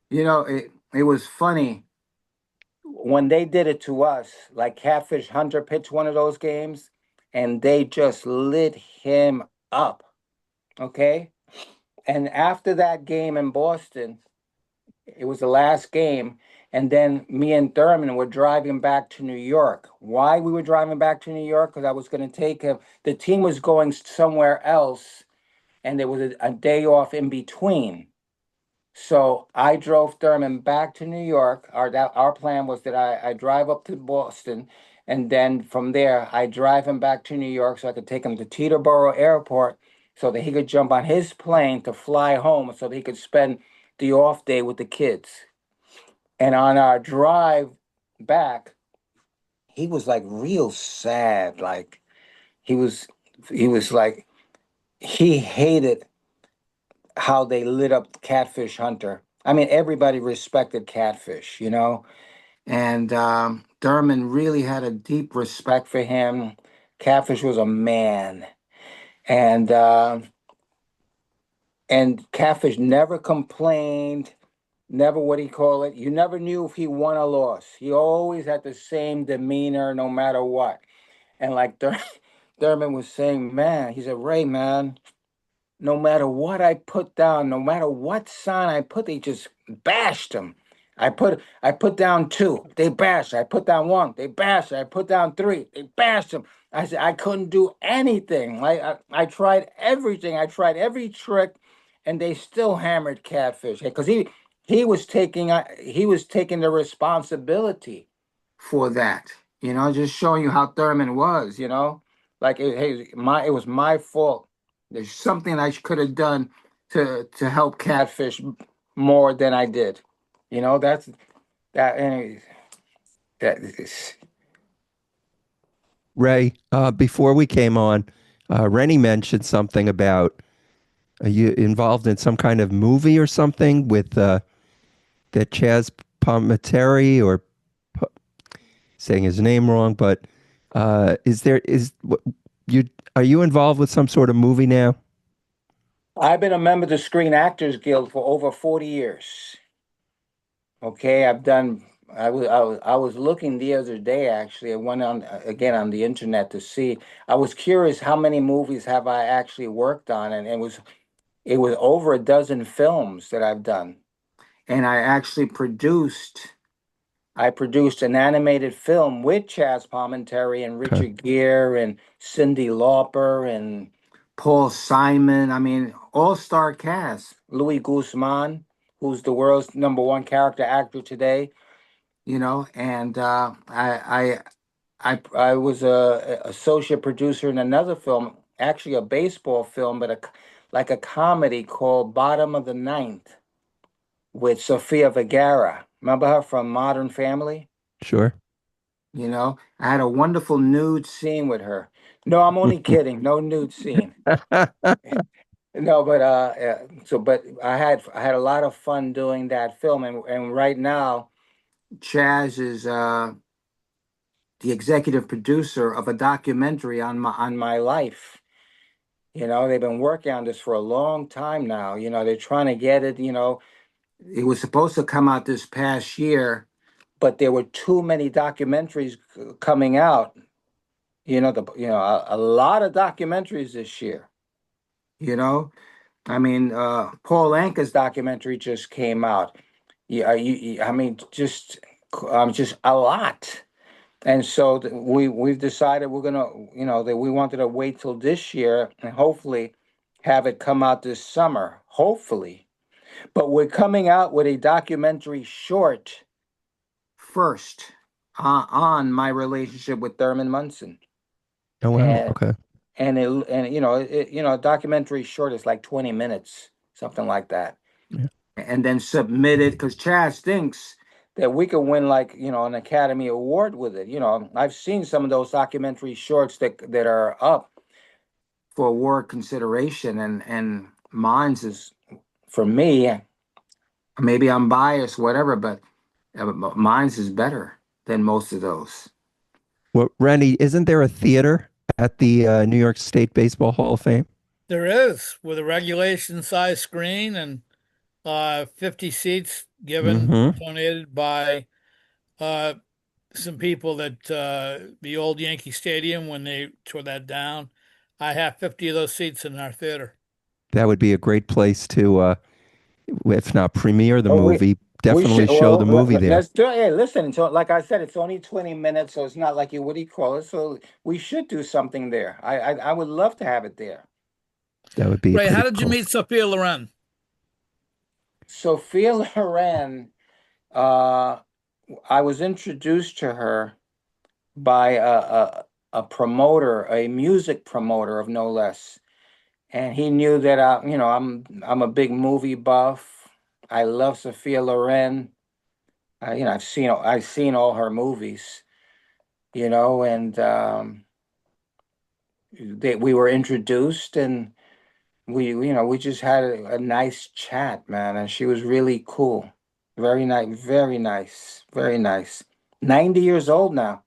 It was funny when they did it to us, like Catfish Hunter pitched one of those games and they just lit him up. Okay. And after that game in Boston, it was the last game. And then me and Thurman were driving back to New York. Why we were driving back to New York? Because I was going to take him. The team was going somewhere else, and there was a day off in between. So I drove Thurman back to New York. Our plan was that I drive up to Boston, and then from there I drive him back to New York so I could take him to Teterboro Airport so that he could jump on his plane to fly home so that he could spend the off day with the kids. And on our drive back, he was like real sad. Like he was like he hated how they lit up Catfish Hunter. I mean, everybody respected Catfish. And Thurman really had a deep respect for him. Catfish was a man, and Catfish never complained. Never what he call it. You never knew if he won or lost. He always had the same demeanor, no matter what. And like Thurman was saying, man, he said, Ray, man, no matter what I put down, no matter what sign I put, they just bashed him. I put down two, they bashed. I put down one, they bashed. I put down three, they bashed him. I said I couldn't do anything. I tried everything. I tried every trick, and they still hammered Catfish because he was taking the responsibility for that. Just showing you how Thurman was. like it was my fault. There's something I could have done to help catfish more than I did. You know, that anyways, that is, Ray, before we came on, Rennie mentioned something about you involved in some kind of movie or something with that Chaz Palminteri or saying his name wrong, but you are you involved with some sort of movie now? I've been a member of the Screen Actors Guild for over 40 years. Okay, I've done. I was looking the other day. Actually, I went on again on the internet to see. I was curious how many movies have I actually worked on, and it was over a dozen films that I've done. And I produced an animated film with Chaz Palminteri and Okay, Richard Gere and Cyndi Lauper and Paul Simon. I mean, all-star cast. Louis Guzman, who's the world's number one character actor today, you know, and I was a associate producer in another film, actually a baseball film, but like a comedy called Bottom of the Ninth with Sofia Vergara. Remember her from Modern Family? sure. You know, I had a wonderful nude scene with her. No, I'm only kidding. No nude scene. No, but but I had a lot of fun doing that film, and right now Chaz is the executive producer of a documentary on my life. You know, they've been working on this for a long time now. You know, they're trying to get it. You know, it was supposed to come out this past year, but there were too many documentaries coming out. You know, a lot of documentaries this year. You know, I mean, Paul Anka's documentary just came out. Yeah, I mean, just a lot. And so we've decided we're gonna, you know, that we wanted to wait till this year and hopefully have it come out this summer. Hopefully, but we're coming out with a documentary short first on my relationship with Thurman Munson. Oh wow. And Okay. a documentary short is like 20 minutes, something like that. Yeah. And then submit it because Chaz thinks that we could win like, you know, an Academy Award with it. You know, I've seen some of those documentary shorts that are up for award consideration, and mine's is, for me, maybe I'm biased, whatever, but mine's is better than most of those. Well, Rennie, isn't there a theater at the New York State Baseball Hall of Fame? There is with a regulation size screen and 50 seats given Mm-hmm. donated by uh, some people that the old Yankee Stadium when they tore that down. I have 50 of those seats in our theater. That would be a great place to, if not premiere the Oh, movie, we definitely should. show the Well, movie there. let's do it. Hey, listen. So, like I said, it's only 20 minutes, so it's not like you. What do you call it? So we should do something there. I would love to have it there. That would be Ray, how pretty did you cool. meet Sophia Loren? Sophia Loren. Uh, I was introduced to her by a promoter, a music promoter of no less, and he knew that I'm a big movie buff. I love Sophia Loren. I've seen all her movies. You know, and we were introduced, and we just had a nice chat, man, and she was really cool. Very nice, very nice, very nice. 90 years old now.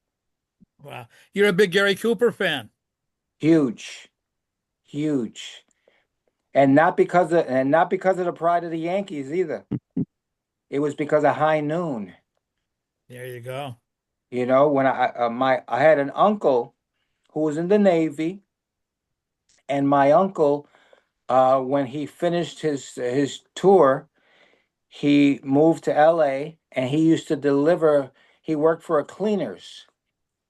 Wow. You're a big Gary Cooper fan. Huge, huge. And not because of the pride of the Yankees either. It was because of High Noon. There you go. You know, when I had an uncle who was in the Navy, and my uncle, when he finished his tour, he moved to LA, and he used to deliver. He worked for a cleaners,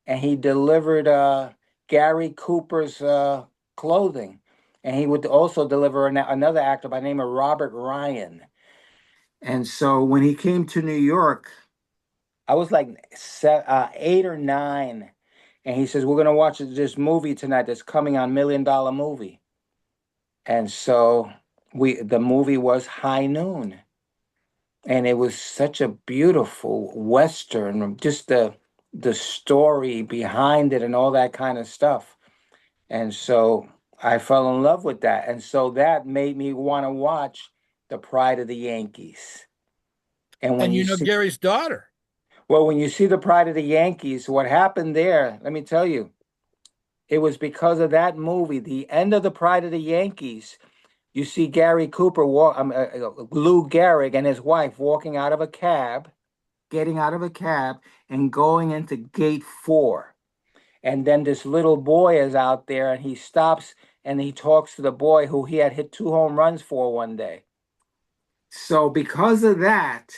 and he delivered Gary Cooper's clothing, and he would also deliver another actor by the name of Robert Ryan. And so when he came to New York, I was like 8 or 9, And he says, we're going to watch this movie tonight that's coming on $1 Million Movie. And so the movie was High Noon. And it was such a beautiful Western, just the story behind it and all that kind of stuff. And so I fell in love with that. And so that made me want to watch The Pride of the Yankees. And when And you you know see, Gary's daughter. well, when you see The Pride of the Yankees, what happened there, let me tell you, it was because of that movie, the end of The Pride of the Yankees. You see Gary Cooper, Lou Gehrig and his wife walking out of a cab, getting out of a cab and going into gate 4. And then this little boy is out there and he stops and he talks to the boy who he had hit 2 home runs for one day. So because of that,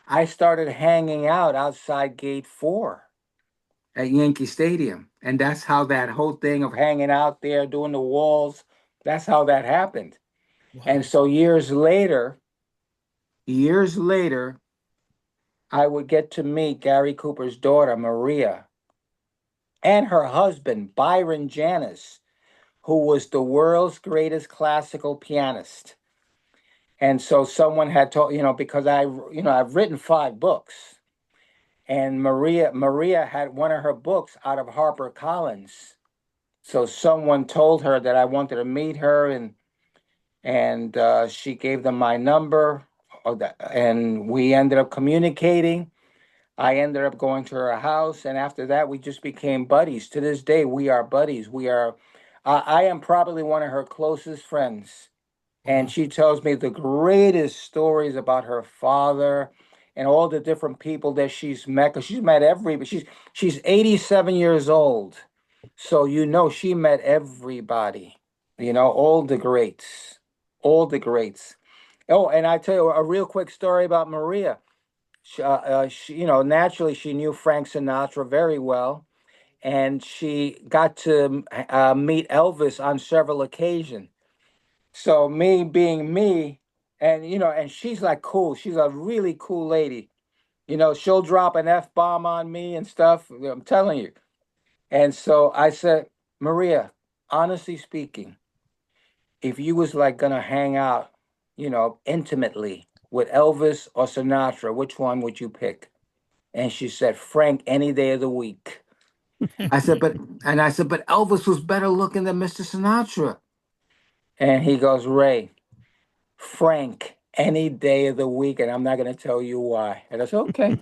I started hanging out outside gate 4 at Yankee Stadium. And that's how that whole thing of hanging out there, doing the walls, that's how that happened. Wow. And so years later, I would get to meet Gary Cooper's daughter, Maria, and her husband, Byron Janis, who was the world's greatest classical pianist. And so someone had told, because I've written 5 books, and Maria had one of her books out of HarperCollins. So someone told her that I wanted to meet her, and she gave them my number, and we ended up communicating. I ended up going to her house, and after that, we just became buddies. To this day, we are buddies. I am probably one of her closest friends. And she tells me the greatest stories about her father and all the different people that she's met. Because she's met she's 87 years old. So, she met everybody, all the greats, all the greats. Oh, and I tell you a real quick story about Maria. Naturally, she knew Frank Sinatra very well, and she got to meet Elvis on several occasions. So me being me, and she's like cool. She's a really cool lady. She'll drop an F-bomb on me and stuff. I'm telling you. And so I said, Maria, honestly speaking, if you was like gonna hang out, intimately with Elvis or Sinatra, which one would you pick? And she said, Frank, any day of the week. I said, but Elvis was better looking than Mr. Sinatra. And he goes, Ray, Frank, any day of the week, and I'm not going to tell you why. And I said, okay.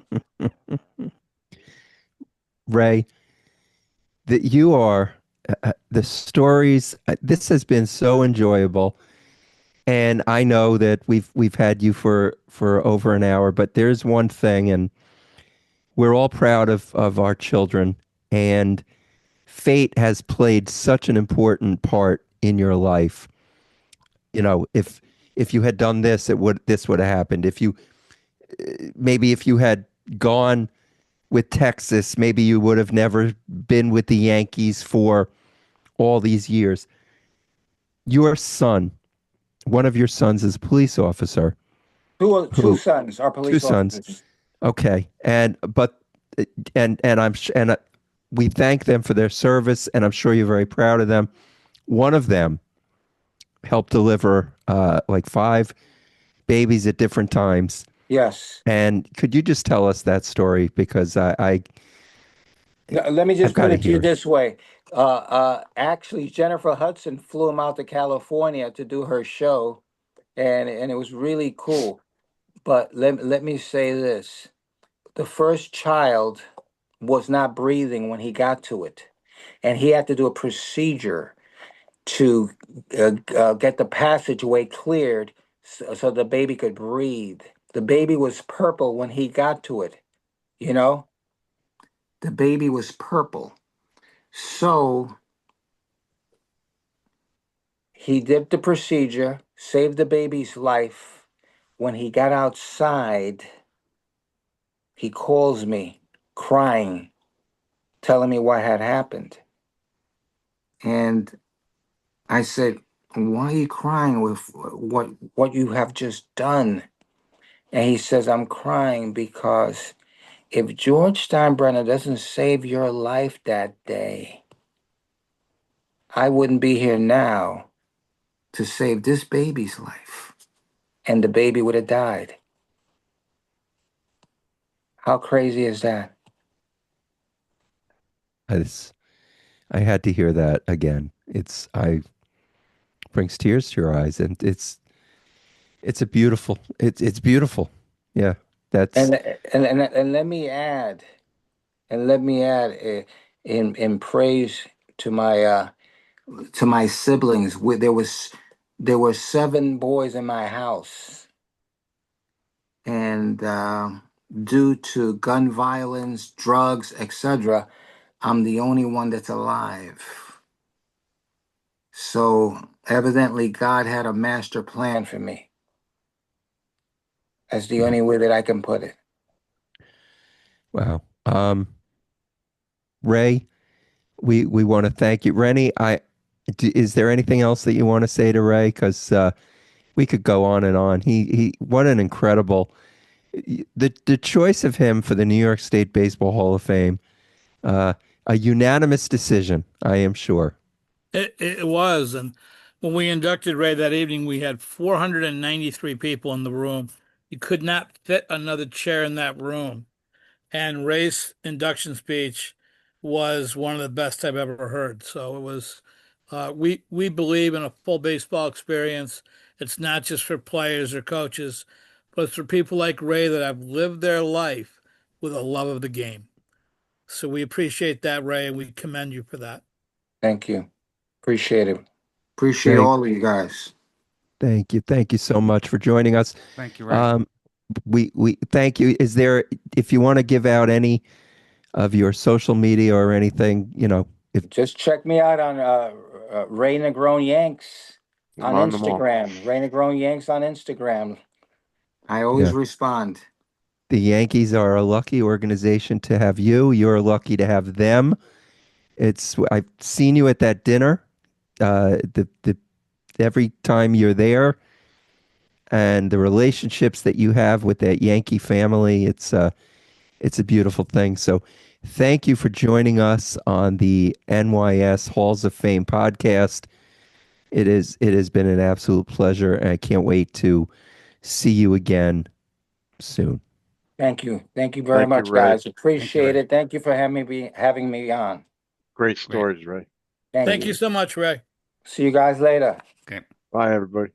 Ray, that you are the stories. This has been so enjoyable, and I know that we've had you for over an hour. But there's one thing, and we're all proud of our children, and fate has played such an important part in your life. If you had done this would have happened. If you had gone with Texas, maybe you would have never been with the Yankees for all these years. Your son, one of your sons is a police officer. Two sons are Two police sons. officers. Okay. And we thank them for their service, and I'm sure you're very proud of them. One of them helped deliver like 5 babies at different times. Yes. And could you just tell us that story? Because Now, let me I've just got put to it to you hear it. this way. Actually, Jennifer Hudson flew him out to California to do her show, and it was really cool. But let me say this. The first child was not breathing when he got to it, and he had to do a procedure to get the passageway cleared so the baby could breathe. The baby was purple when he got to it, you know? The baby was purple. So he did the procedure, saved the baby's life. When he got outside, he calls me crying, telling me what had happened. And I said, why are you crying with what you have just done? And he says, I'm crying because if George Steinbrenner doesn't save your life that day, I wouldn't be here now to save this baby's life. And the baby would have died. How crazy is that? I had to hear that again. I brings tears to your eyes, and it's a beautiful. It's beautiful. Yeah, that's And let me add, in praise to my siblings. There were 7 boys in my house, and due to gun violence, drugs, etc., I'm the only one that's alive. So evidently, God had a master plan for me. That's the only way that I can put it. wow. Ray, we want to thank you, Rennie. Is there anything else that you want to say to Ray? Because we could go on and on. He what an incredible the choice of him for the New York State Baseball Hall of Fame. A unanimous decision, I am sure. It was. And when we inducted Ray that evening, we had 493 people in the room. You could not fit another chair in that room. And Ray's induction speech was one of the best I've ever heard. So it was, we believe in a full baseball experience. It's not just for players or coaches, but it's for people like Ray that have lived their life with a love of the game. So we appreciate that, Ray, and we commend you for that. Thank you. Appreciate it. Appreciate Thank, all of you guys. thank you so much for joining us. Thank you, Ray. We thank you. Is there, if you want to give out any of your social media or anything, if Just check me out on Ray Negron Yanks on On them all. Instagram. Ray Negron Yanks on Instagram. I always Yeah. respond. the Yankees are a lucky organization to have you, you're lucky to have them. I've seen you at that dinner. The every time you're there, and the relationships that you have with that Yankee family, it's a beautiful thing. So thank you for joining us on the NYS Halls of Fame podcast. It has been an absolute pleasure, and I can't wait to see you again soon. Thank you. Thank you very Thank you, much, Ray. guys. Appreciate Ray. it. Thank you for having me on. Great Great. stories, Ray. Thank Thank you. you so much, Ray. See you guys later. Okay. Bye, everybody.